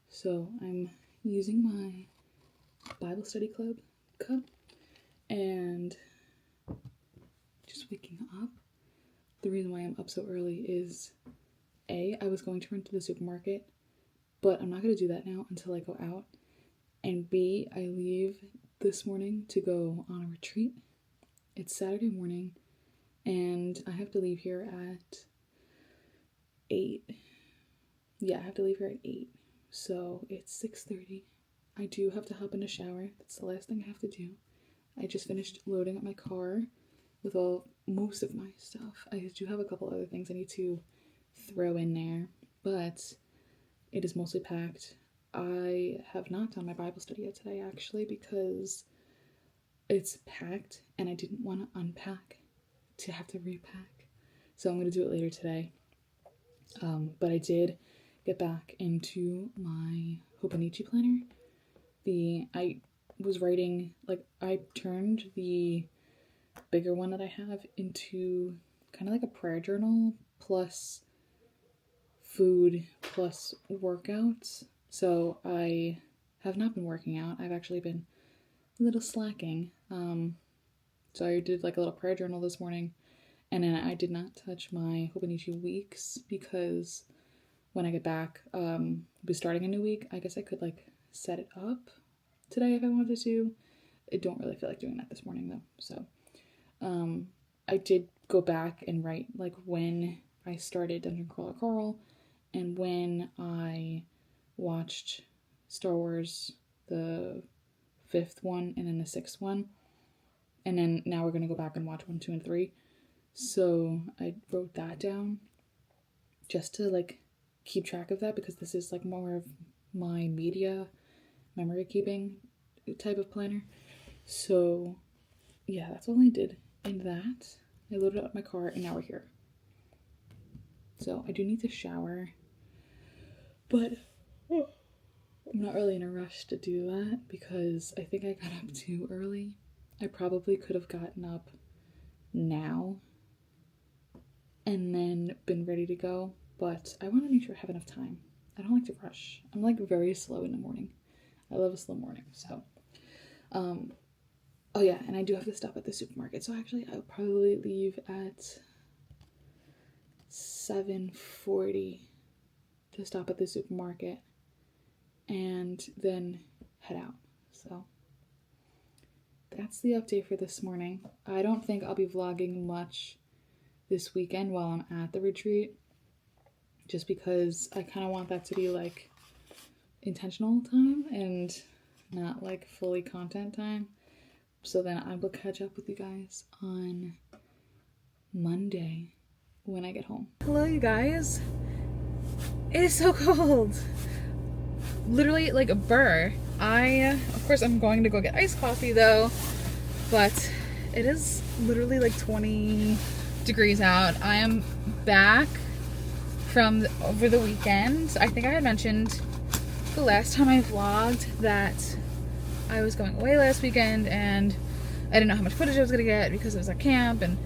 [SPEAKER 1] So I'm using my Bible study club cup and just waking up. The reason why I'm up so early is A, I was going to run to the supermarket, but I'm not going to do that now until I go out. And B, I leave this morning to go on a retreat. It's Saturday morning, and I have to leave here at 8. Yeah, I have to leave here at 8. So it's 6:30. I do have to hop in a shower. That's the last thing I have to do. I just finished loading up my car with most of my stuff. I do have a couple other things I need to throw in there, but it is mostly packed. I have not done my Bible study yet today, actually, because it's packed and I didn't want to unpack to have to repack. So I'm going to do it later today. But I did get back into my Hobonichi planner. I was writing, like, I turned the bigger one that I have into kind of like a prayer journal plus food plus workouts. So I have not been working out. I've actually been a little slacking. So I did like a little prayer journal this morning, and then I did not touch my Hobonichi weeks because when I get back, I'll be starting a new week. I guess I could like set it up today if I wanted to. I don't really feel like doing that this morning though. So I did go back and write like when I started Dungeon Crawler Carl and when I watched Star Wars, the 5th one and then the 6th one. And then now we're going to go back and watch 1, 2, and 3. So I wrote that down just to like keep track of that, because this is like more of my media memory keeping type of planner. So yeah, that's all I did in that. I loaded up my car and now we're here. So I do need to shower, but I'm not really in a rush to do that because I think I got up too early. I probably could have gotten up now and then been ready to go, but I want to make sure I have enough time. I don't like to rush. I'm like very slow in the morning. I love a slow morning. So, oh yeah, and I do have to stop at the supermarket. So actually I'll probably leave at 7:40 to stop at the supermarket and then head out. So that's the update for this morning. I don't think I'll be vlogging much this weekend while I'm at the retreat, just because I kind of want that to be like
[SPEAKER 2] intentional time and not like fully content time. So then I will catch up with you guys on Monday when I get home. Hello, you guys. It is so cold. Literally like a burr. Of course, I'm going to go get iced coffee though, but it is literally like 20 degrees out. I am back from over the weekend. I think I had mentioned the last time I vlogged that I was going away last weekend and I didn't know how much footage I was gonna get because it was at camp and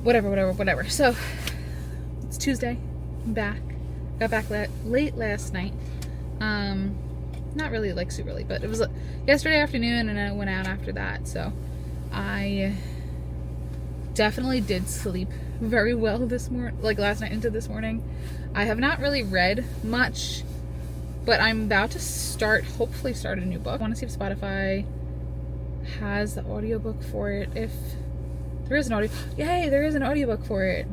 [SPEAKER 2] whatever. So it's Tuesday. I'm back. Got back late last night. Not really like super late, but it was yesterday afternoon and I went out after that. So I definitely did sleep very well this morning, like last night into this morning. I have not really read much, but I'm about to hopefully start a new book. I want to see if Spotify has the audiobook for it. If there is there is an audiobook for it.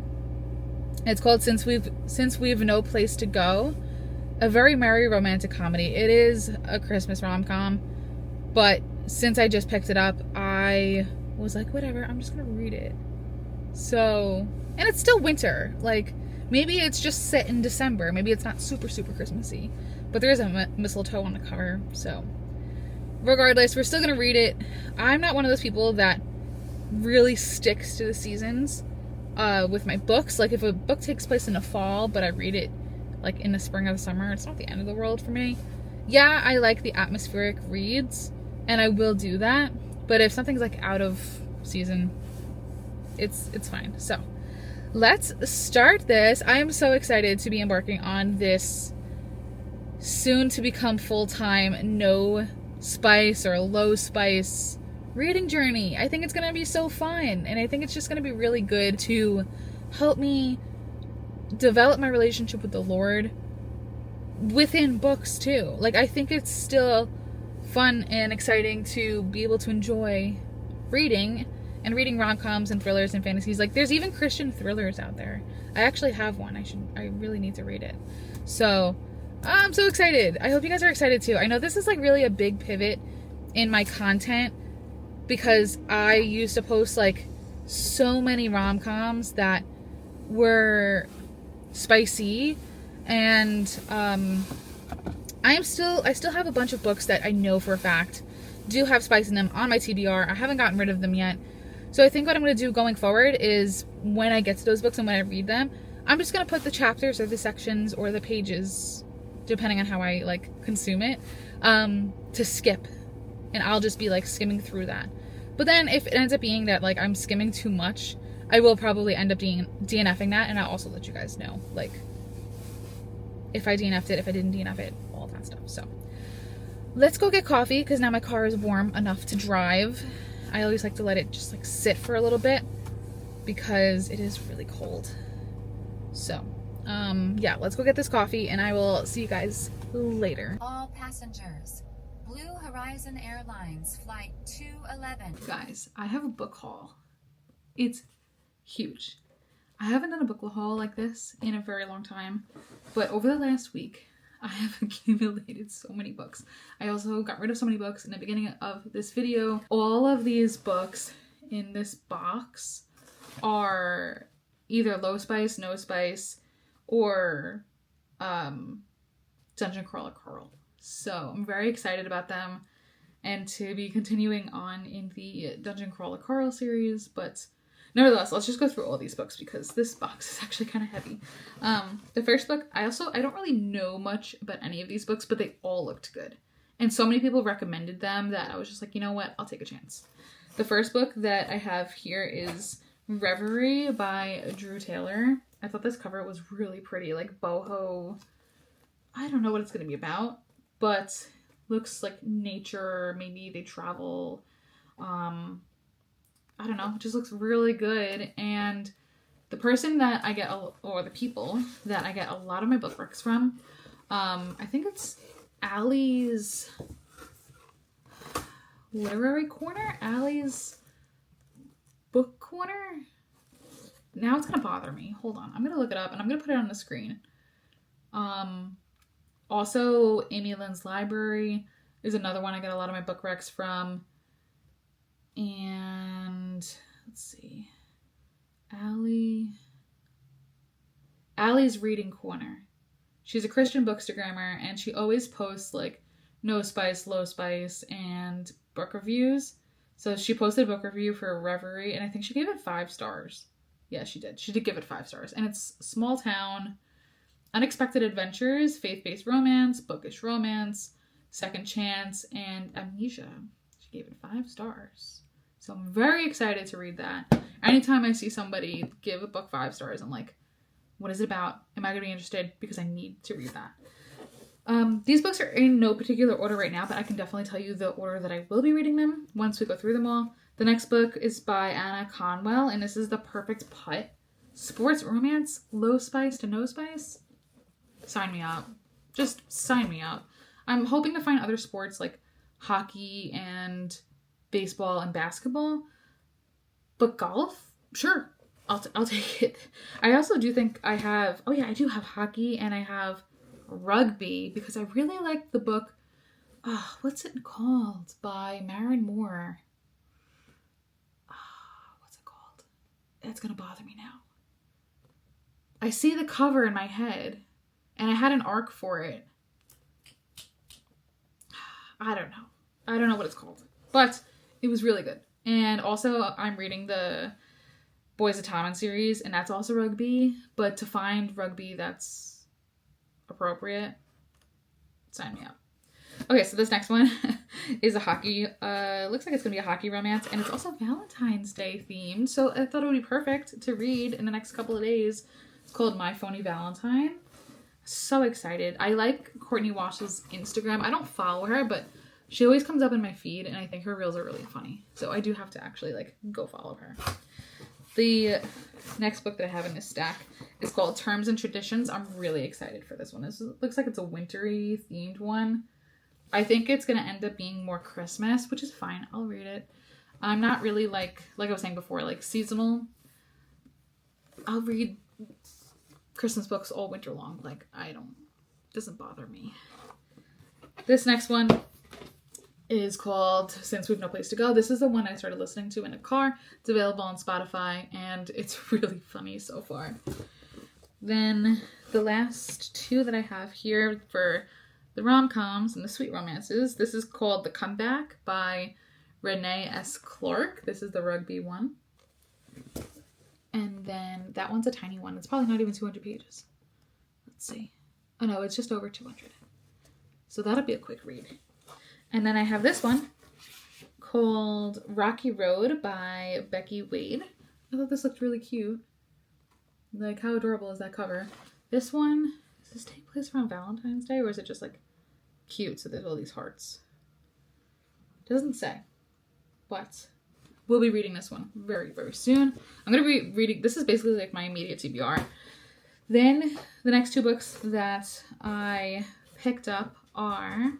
[SPEAKER 2] It's called Since We've No Place to Go. A very merry romantic comedy. It is a Christmas rom-com, but since I just picked it up, I was like, whatever, I'm just gonna read it. So, and it's still winter. Like, maybe it's just set in December. Maybe it's not super Christmassy, but there is a mistletoe on the cover. So, regardless, we're still gonna read it. I'm not one of those people that really sticks to the seasons with my books. Like, if a book takes place in the fall, but I read it like in the spring or the summer, it's not the end of the world for me. Yeah, I like the atmospheric reads, and I will do that. But if something's like out of season, it's fine. So let's start this. I am so excited to be embarking on this soon to become full-time no spice or low spice reading journey. I think it's gonna be so fun, and I think it's just gonna be really good to help me develop my relationship with the Lord within books too. Like, I think it's still fun and exciting to be able to enjoy reading rom-coms and thrillers and fantasies. Like, there's even Christian thrillers out there. I actually have one. I really need to read it. So I'm so excited. I hope you guys are excited too. I know this is like really a big pivot in my content because I used to post like so many rom-coms that were spicy, and I still have a bunch of books that I know for a fact do have spice in them on my TBR. I haven't gotten rid of them yet. So I think what I'm going to do going forward is when I get to those books and when I read them, I'm just going to put the chapters or the sections or the pages, depending on how I like consume it, to skip, and I'll just be like skimming through that. But then if it ends up being that like I'm skimming too much, I will probably end up DNFing that, and I'll also let you guys know, like, if I DNF'd it, if I didn't DNF it, all that stuff. So, let's go get coffee, because now my car is warm enough to drive. I always like to let it just, like, sit for a little bit, because it is really cold. So, yeah, let's go get this coffee, and I will see you guys later.
[SPEAKER 3] All passengers, Blue Horizon Airlines Flight 211.
[SPEAKER 1] Guys, I have a book haul. It's huge. I haven't done a book haul like this in a very long time, but over the last week, I have accumulated so many books. I also got rid of so many books in the beginning of this video. All of these books in this box are either low spice, no spice, or Dungeon Crawler Curl. So I'm very excited about them and to be continuing on in the Dungeon Crawler Curl series, but nevertheless, let's just go through all these books because this box is actually kind of heavy. The first book, I don't really know much about any of these books, but they all looked good. And so many people recommended them that I was just like, you know what, I'll take a chance. The first book that I have here is Reverie by Drew Taylor. I thought this cover was really pretty, like boho. I don't know what it's going to be about, but looks like nature. Maybe they travel. I don't know. It just looks really good. And the person that I get, or the people that I get a lot of my book recs from, I think it's Allie's Literary Corner? Allie's Book Corner? Now it's going to bother me. Hold on. I'm going to look it up and I'm going to put it on the screen. Also, Amy Lynn's Library is another one I get a lot of my book recs from. And let's see. Allie's Reading Corner. She's a Christian bookstagrammer, and she always posts like no spice, low spice, and book reviews. So she posted a book review for Reverie, and I think she gave it 5 stars. Yeah, she did. She did give it 5 stars. And it's small town, unexpected adventures, faith-based romance, bookish romance, second chance, and amnesia. She gave it 5 stars. So I'm very excited to read that. Anytime I see somebody give a book 5 stars, I'm like, what is it about? Am I going to be interested? Because I need to read that. These books are in no particular order right now, but I can definitely tell you the order that I will be reading them once we go through them all. The next book is by Anna Conwell, and this is The Perfect Putt. Sports romance, low spice to no spice. Sign me up. Just sign me up. I'm hoping to find other sports like hockey and baseball and basketball, but golf, sure, I'll take it. I also do think I do have hockey and I have rugby because I really like the book, what's it called, by Maren Moore. What's it called? It's gonna bother me now. I see the cover in my head and I had an arc for it. I don't know what it's called, but it was really good. And also I'm reading the Boys Atomic series, and that's also rugby, but to find rugby that's appropriate, sign me up. Okay, so this next one is a hockey, looks like it's gonna be a hockey romance, and it's also Valentine's Day themed, so I thought it would be perfect to read in the next couple of days. It's called My Phony Valentine. So excited. I like Courtney Walsh's Instagram. I don't follow her, but she always comes up in my feed, and I think her reels are really funny, so I do have to actually go follow her. The next book that I have in this stack is called Terms and Traditions. I'm really excited for this one. This looks like it's a wintry themed one. I think it's going to end up being more Christmas, which is fine. I'll read it. I'm not really like I was saying before, seasonal. I'll read Christmas books all winter long. Doesn't bother me. This next one is called Since We've No Place to Go. This is the one I started listening to in a car. It's available on Spotify, and it's really funny so far. Then the last 2 that I have here for the rom-coms and the sweet romances. This is called The Comeback by Renee S. Clark. This is the rugby one. And then that one's a tiny one. It's probably not even 200 pages. Let's see. Oh no, it's just over 200. So that'll be a quick read. And then I have this one called Rocky Road by Becky Wade. I thought this looked really cute. How adorable is that cover? This one, does this take place around Valentine's Day, or is it just cute? So there's all these hearts. Doesn't say. But we'll be reading this one very, very soon. I'm going to be reading, this is basically my immediate TBR. Then the next 2 books that I picked up are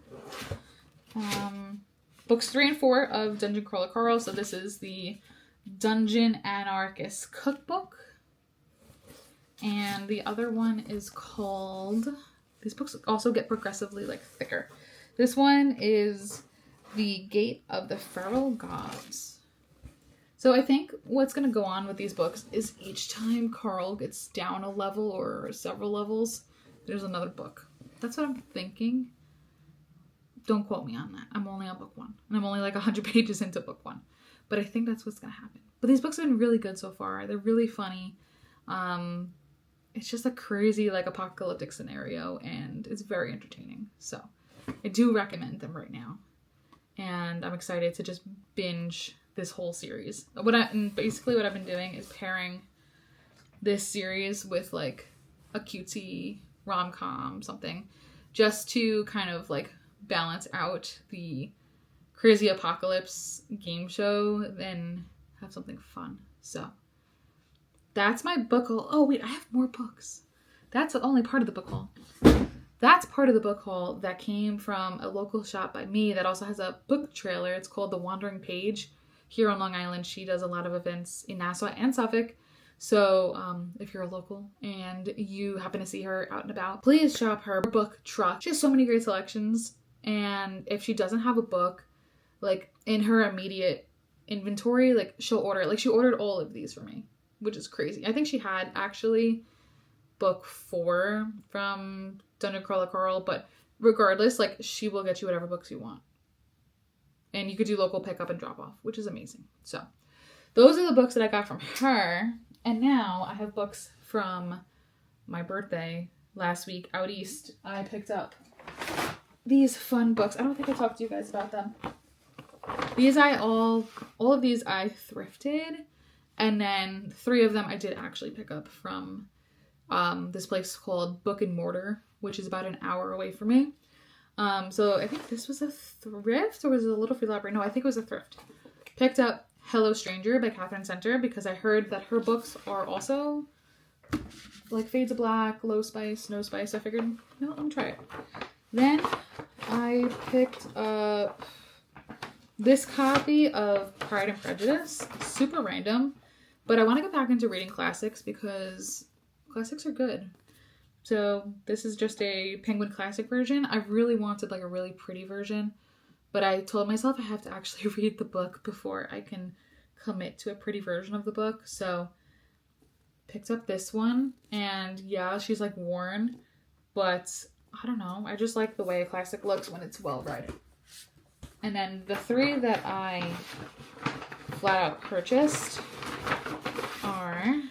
[SPEAKER 1] books 3 and 4 of Dungeon Crawler Carl. So this is the Dungeon Anarchist Cookbook. And the other one is called, these books also get progressively thicker. This one is The Gate of the Feral Gods. So I think what's going to go on with these books is each time Carl gets down a level or several levels, there's another book. That's what I'm thinking. Don't quote me on that. I'm only on book 1. And I'm only 100 pages into book 1. But I think that's what's going to happen. But these books have been really good so far. They're really funny. It's just a crazy apocalyptic scenario, and it's very entertaining. So I do recommend them right now. And I'm excited to just binge this whole series. Basically what I've been doing is pairing this series with a cutesy rom-com something, just to kind of balance out the crazy apocalypse game show, then have something fun. So that's my book haul. Oh wait, I have more books. That's only part of the book haul. That's part of the book haul that came from a local shop by me that also has a book trailer. It's called The Wandering Page. Here on Long Island, she does a lot of events in Nassau and Suffolk. So if you're a local and you happen to see her out and about, please shop her book truck. She has so many great selections. And if she doesn't have a book, like in her immediate inventory, like she'll order it. Like she ordered all of these for me, which is crazy. I think she had actually book 4 from Dungeon Crawler Carl, but regardless, like she will get you whatever books you want. And you could do local pickup and drop off, which is amazing. So those are the books that I got from her. And now I have books from my birthday last week out east. I picked up these fun books. I don't think I talked to you guys about them. These all of these I thrifted. And then 3 of them I did actually pick up from this place called Book and Mortar, which is about an hour away from me. So I think this was a thrift, or was it a Little Free Library? No, I think it was a thrift. Picked up Hello Stranger by Catherine Center because I heard that her books are also like Fades of Black, Low Spice, No Spice. I figured, no, let me try it. Then I picked up this copy of Pride and Prejudice. Super random, but I want to get back into reading classics because classics are good. So this is just a Penguin Classic version. I really wanted like a really pretty version, but I told myself I have to actually read the book before I can commit to a pretty version of the book. So picked up this one, and yeah, she's like worn, but I don't know. I just like the way a classic looks when it's well read. And then the 3 that I flat out purchased are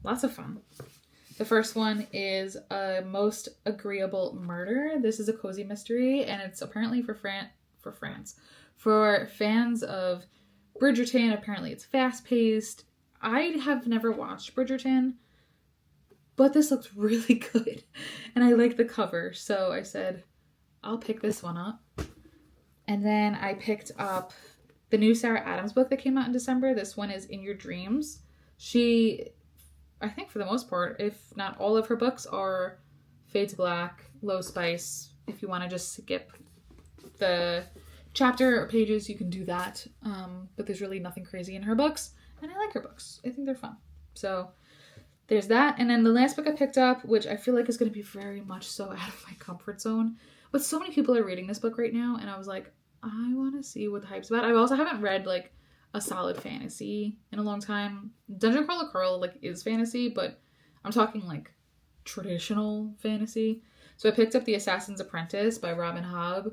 [SPEAKER 1] lots of fun. The first one is A Most Agreeable Murder. This is a cozy mystery, and it's apparently for France. For fans of Bridgerton, apparently it's fast-paced. I have never watched Bridgerton, but this looks really good, and I like the cover, so I said, I'll pick this one up. And then I picked up the new Sarah Adams book that came out in December. This one is In Your Dreams. I think for the most part, if not all of her books are Fades of Black, Low Spice. If you want to just skip the chapter or pages, you can do that. But there's really nothing crazy in her books. And I like her books. I think they're fun. So there's that. And then the last book I picked up, which I feel like is going to be very much so out of my comfort zone. But so many people are reading this book right now. And I was like, I want to see what the hype's about. I also haven't read like a solid fantasy in a long time. Dungeon Crawler Carl like is fantasy, but I'm talking like traditional fantasy. So I picked up The Assassin's Apprentice by Robin Hobb.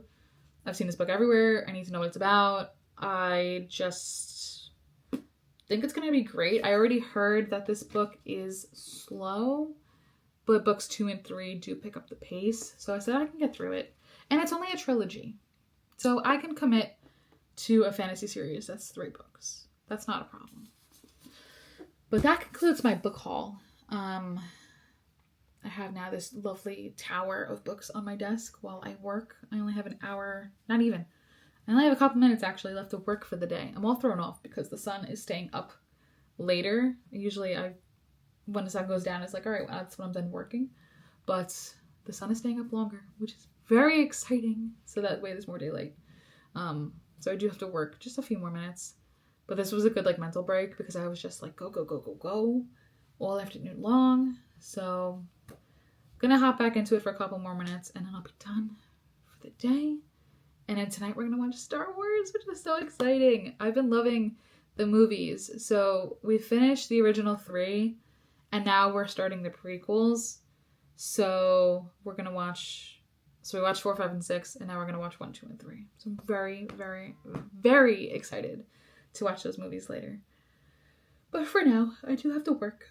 [SPEAKER 1] I've seen this book everywhere. I need to know what it's about. I just think it's going to be great. I already heard that this book is slow, but books 2 and 3 do pick up the pace. So I said I can get through it. And it's only a trilogy. So I can commit to a fantasy series that's 3 books. That's not a problem. But that concludes my book haul. I have now this lovely tower of books on my desk while I work. I only have an hour, not even. I only have a couple minutes actually left to work for the day. I'm all thrown off because the sun is staying up later. Usually when the sun goes down, it's like, all right, well, that's when I'm done working. But the sun is staying up longer, which is very exciting. So that way there's more daylight. So I do have to work just a few more minutes. But this was a good like mental break because I was just like go, go, go, go, go all afternoon long. So I'm gonna hop back into it for a couple more minutes and then I'll be done for the day. And then tonight we're gonna watch Star Wars, which is so exciting. I've been loving the movies. So we finished the original 3 and now we're starting the prequels. So we're gonna watch, so we watched 4, 5, and 6, and now we're gonna watch 1, 2, and 3. So I'm very, very, very excited to watch those movies later. But for now, I do have to work.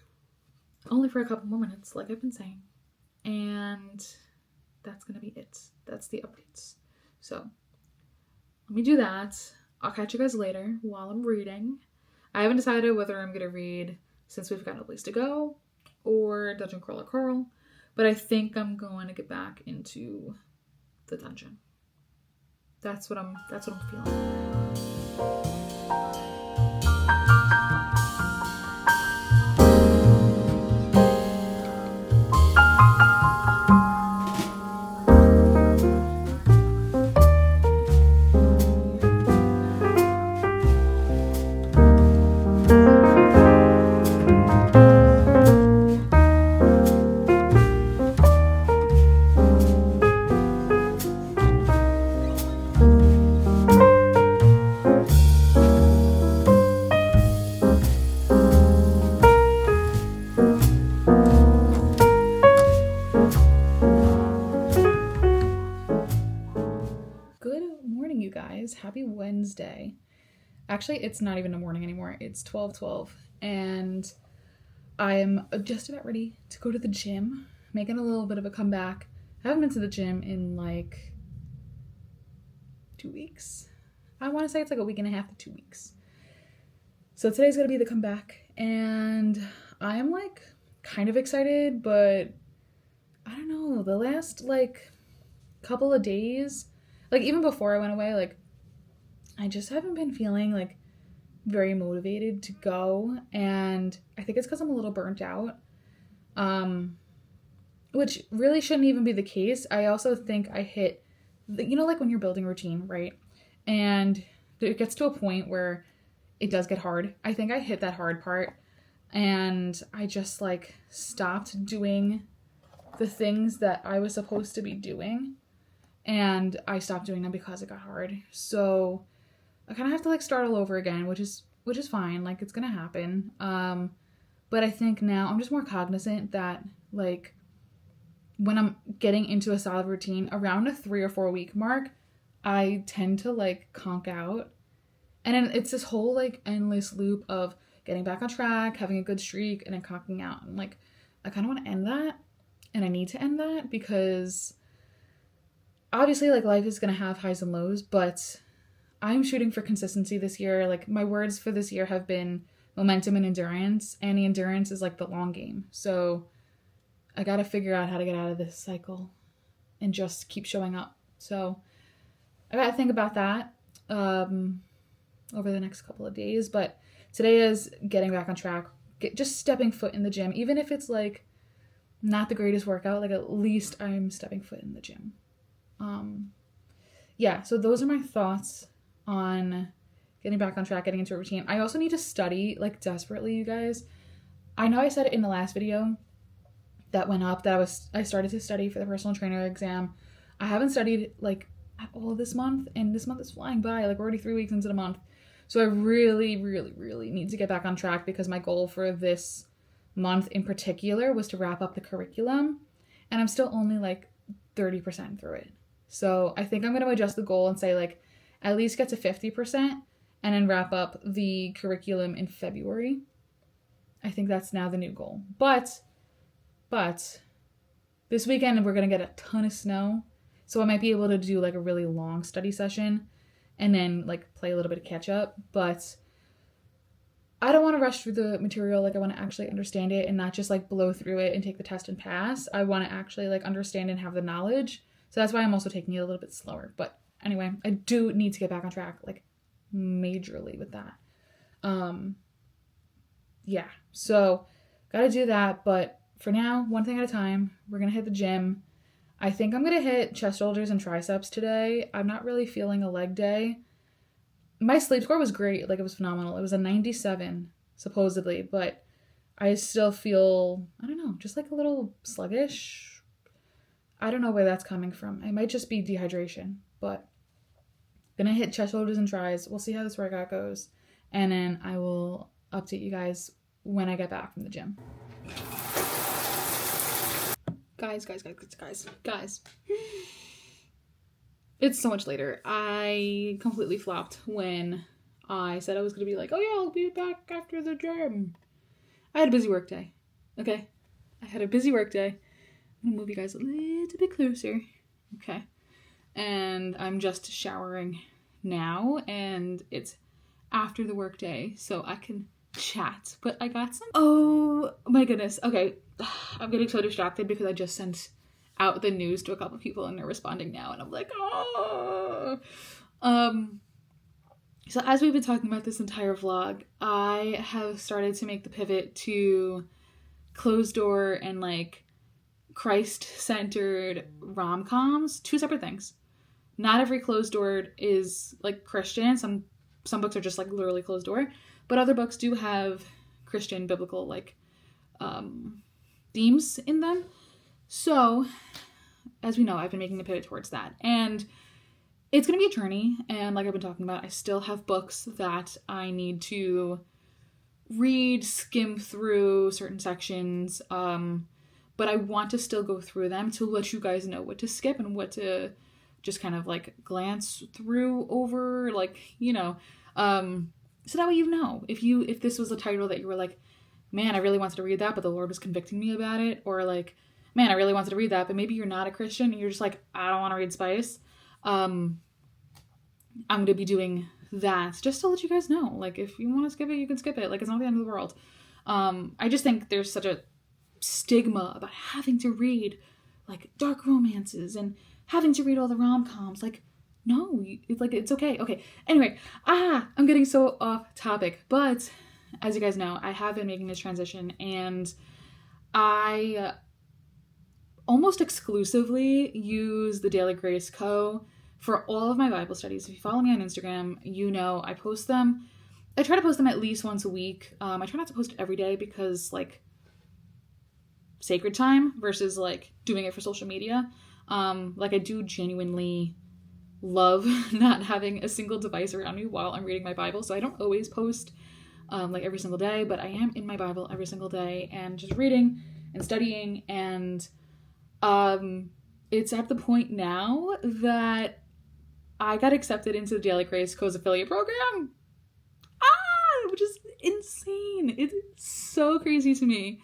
[SPEAKER 1] Only for a couple more minutes, like I've been saying. And that's gonna be it. That's the updates. So let me do that. I'll catch you guys later while I'm reading. I haven't decided whether I'm gonna read Since We've Got No Place to Go or Dungeon Crawler Carl, but I think I'm going to get back into the dungeon. That's what I'm feeling.
[SPEAKER 2] happy Wednesday. Actually, it's not even the morning anymore. It's 12:12, and I'm just about ready to go to the gym, making a little bit of a comeback. I haven't been to the gym in like 2 weeks. I want to say it's like a week and a half to 2 weeks. So today's gonna be the comeback, and I am like kind of excited, but I don't know, the last like couple of days, like even before I went away, like I just haven't been feeling like very motivated to go, and I think it's because I'm a little burnt out, which really shouldn't even be the case. I also think I hit, like when you're building routine, right? And it gets to a point where it does get hard. I think I hit that hard part, and I just like stopped doing the things that I was supposed to be doing, and I stopped doing them because it got hard. So I kind of have to like start all over again, which is fine. Like, it's gonna happen. But I think now I'm just more cognizant that like when I'm getting into a solid routine around a 3 or 4 week mark, I tend to like conk out. And then it's this whole like endless loop of getting back on track, having a good streak, and then conking out. And like, I kind of want to end that, and I need to end that because obviously like life is going to have highs and lows, but I'm shooting for consistency this year. Like, my words for this year have been momentum and endurance, and the endurance is like the long game. So I got to figure out how to get out of this cycle and just keep showing up. So I got to think about that over the next couple of days. But today is getting back on track, just stepping foot in the gym, even if it's like not the greatest workout, like at least I'm stepping foot in the gym. Yeah, so those are my thoughts on getting back on track, getting into a routine. I also need to study like desperately, you guys. I know I said it in the last video that went up that I started to study for the personal trainer exam. I haven't studied like at all this month, and this month is flying by. Like, we're already 3 weeks into the month. So I really, really, really need to get back on track, because my goal for this month in particular was to wrap up the curriculum, and I'm still only like 30% through it. So I think I'm going to adjust the goal and say like at least get to 50% and then wrap up the curriculum in February. I think that's now the new goal. But this weekend we're going to get a ton of snow, so I might be able to do like a really long study session and then like play a little bit of catch up. But I don't want to rush through the material. Like, I want to actually understand it and not just like blow through it and take the test and pass. I want to actually like understand and have the knowledge. So that's why I'm also taking it a little bit slower. But anyway, I do need to get back on track, like majorly with that. Yeah, so gotta do that. But for now, one thing at a time. We're gonna hit the gym. I think I'm gonna hit chest, shoulders, and triceps today. I'm not really feeling a leg day. My sleep score was great. Like, it was phenomenal. It was a 97, supposedly, but I still feel, I don't know, just like a little sluggish. I don't know where that's coming from. It might just be dehydration, but gonna hit chest, shoulders, and tries. We'll see how this workout goes, and then I will update you guys when I get back from the gym. Guys. It's so much later. I completely flopped when I said I was gonna be like, oh yeah, I'll be back after the gym. I had a busy work day. Okay? I had a busy work day. I'm gonna move you guys a little bit closer. Okay. And I'm just showering now, and it's after the work day, so I can chat. But I got some. Oh my goodness. Okay. I'm getting so distracted because I just sent out the news to a couple people and they're responding now, and I'm like, oh. So as we've been talking about this entire vlog, I have started to make the pivot to closed door and like Christ-centered rom-coms. Two separate things. Not every closed door is like Christian. Some books are just like literally closed door, but other books do have Christian biblical like themes in them. So as we know, I've been making the pivot towards that, and it's going to be a journey. And like I've been talking about, I still have books that I need to read, skim through certain sections, but I want to still go through them to let you guys know what to skip and what to just kind of like glance through over, like, you know, so that way you know if this was a title that you were like, man, I really wanted to read that, but the Lord was convicting me about it, or like, man, I really wanted to read that, but maybe you're not a Christian and you're just like, I don't want to read spice. I'm going to be doing that just to let you guys know. Like, if you want to skip it, you can skip it. Like, it's not the end of the world. I just think there's such a stigma about having to read like dark romances and having to read all the rom-coms. Like, no, it's like, it's okay. Okay. Anyway, I'm getting so off topic, but as you guys know, I have been making this transition, and I almost exclusively use the Daily Grace Co. for all of my Bible studies. If you follow me on Instagram, you know I post them. I try to post them at least once a week. I try not to post it every day because, like, sacred time versus, like, doing it for social media. Like, I do genuinely love not having a single device around me while I'm reading my Bible, so I don't always post, like, every single day, but I am in my Bible every single day and just reading and studying, and it's at the point now that I got accepted into the Daily Grace Co.'s affiliate program. Which is insane. It's so crazy to me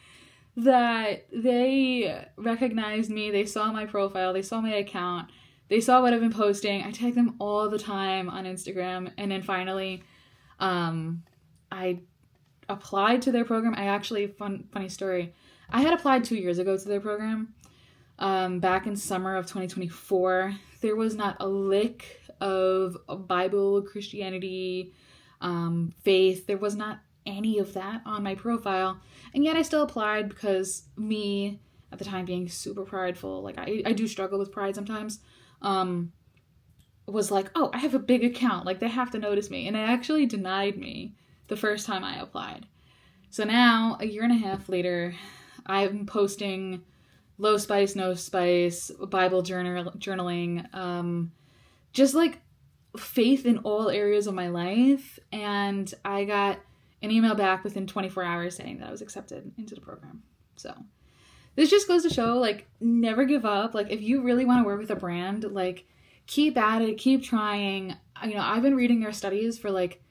[SPEAKER 2] that they recognized me. They saw my profile. They saw my account. They saw what I've been posting. I tag them all the time on Instagram. And then finally, I applied to their program. I actually, funny story, I had applied 2 years ago to their program. Back in summer of 2024. There was not a lick of Bible, Christianity, faith. There was not any of that on my profile, and yet I still applied because me, at the time, being super prideful, like I do struggle with pride sometimes, was like, oh, I have a big account, like they have to notice me, and it actually denied me the first time I applied. So now, a year and a half later, I'm posting low spice, no spice, Bible journaling, just like faith in all areas of my life, and I got an email back within 24 hours saying that I was accepted into the program. So this just goes to show, like, never give up. Like, if you really want to work with a brand, like, keep at it, keep trying. You know, I've been reading their studies for like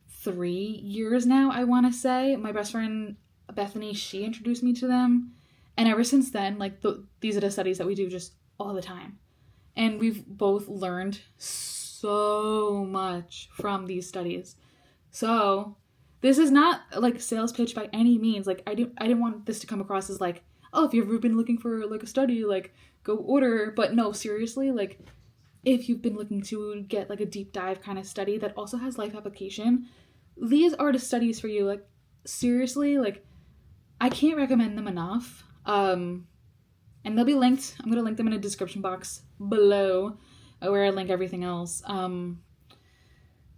[SPEAKER 2] 3 years now, I want to say. My best friend Bethany, she introduced me to them, and ever since then, like, these are the studies that we do just all the time, and we've both learned so much from these studies. So this is not like sales pitch by any means. Like, I didn't want this to come across as like, oh, if you've ever been looking for like a study, like, go order. But no, seriously, like, if you've been looking to get like a deep dive kind of study that also has life application, these are the studies for you. Like, seriously, like, I can't recommend them enough. And they'll be linked. I'm gonna link them in a description box below, where I link everything else.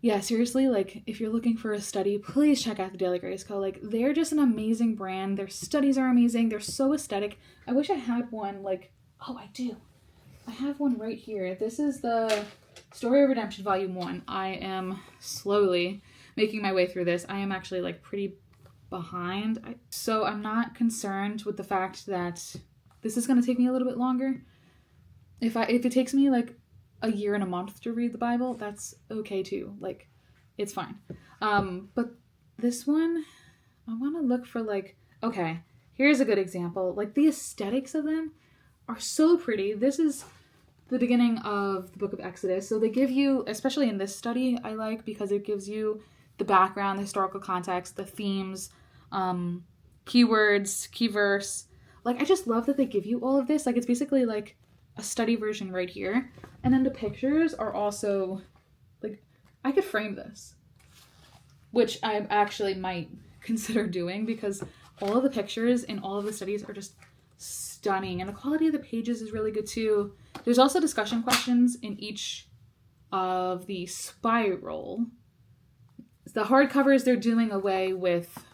[SPEAKER 2] Yeah, seriously, like, if you're looking for a study, please check out the Daily Grace Co. Like, they're just an amazing brand. Their studies are amazing. They're so aesthetic. I wish I had one, like, oh, I do. I have one right here. This is the Story of Redemption Volume 1. I am slowly making my way through this. I am actually, like, pretty behind. So I'm not concerned with the fact that this is going to take me a little bit longer. If it takes me, like, a year and a month to read the Bible, that's okay too. Like, it's fine. But this one, I want to look for, like, okay, here's a good example. Like, the aesthetics of them are so pretty. This is the beginning of the book of Exodus. So they give you, especially in this study, I like, because it gives you the background, the historical context, the themes, keywords, key verse. Like, I just love that they give you all of this. Like, it's basically like a study version right here. And then the pictures are also, like, I could frame this, which I actually might consider doing, because all of the pictures in all of the studies are just stunning, and the quality of the pages is really good too. There's also discussion questions in each of the spiral. The hardcovers, they're doing away with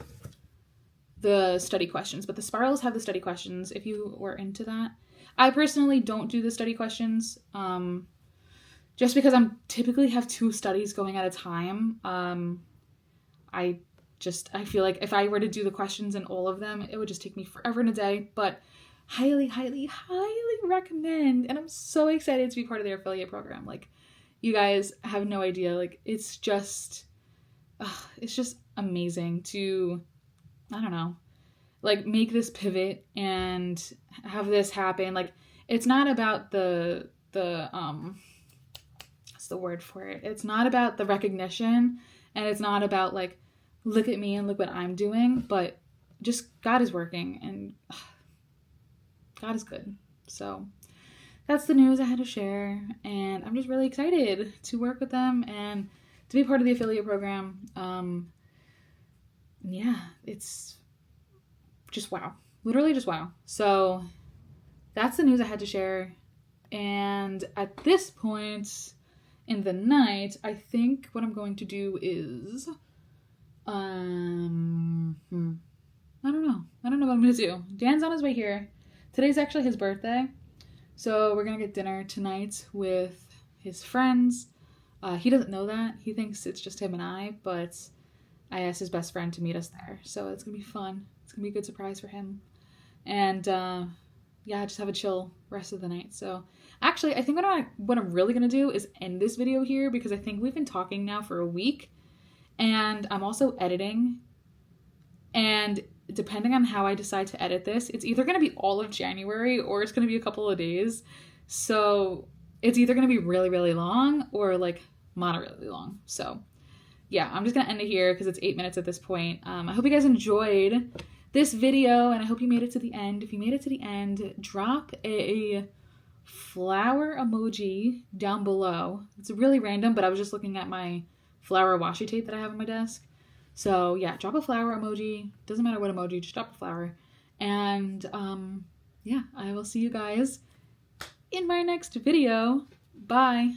[SPEAKER 2] the study questions, but the spirals have the study questions if you were into that. I personally don't do the study questions, just because I'm typically have 2 studies going at a time. I feel like if I were to do the questions in all of them, it would just take me forever and a day. But highly, highly, highly recommend. And I'm so excited to be part of their affiliate program. Like, you guys have no idea. Like, it's just amazing to, I don't know, like, make this pivot and have this happen. Like, it's not about the what's the word for it? It's not about the recognition, and it's not about like, look at me and look what I'm doing, but just God is working and God is good. So that's the news I had to share, and I'm just really excited to work with them and to be part of the affiliate program. Yeah, it's just wow. Literally just wow. So that's the news I had to share. And at this point in the night, I think what I'm going to do is I don't know what I'm gonna do. Dan's on his way here. Today's actually his birthday, so we're gonna get dinner tonight with his friends. He doesn't know that. He thinks it's just him and I, but I asked his best friend to meet us there, so it's gonna be fun. It's gonna be a good surprise for him. And yeah, just have a chill rest of the night. So actually, I think what I'm really gonna do is end this video here, because I think we've been talking now for a week, and I'm also editing, and depending on how I decide to edit this, it's either going to be all of January or it's going to be a couple of days. So it's either going to be really, really long or like moderately long. So yeah, I'm just going to end it here because it's 8 minutes at this point. I hope you guys enjoyed this video, and I hope you made it to the end. If you made it to the end, drop a flower emoji down below. It's really random, but I was just looking at my flower washi tape that I have on my desk. So yeah, drop a flower emoji. Doesn't matter what emoji, just drop a flower. And yeah, I will see you guys in my next video. Bye.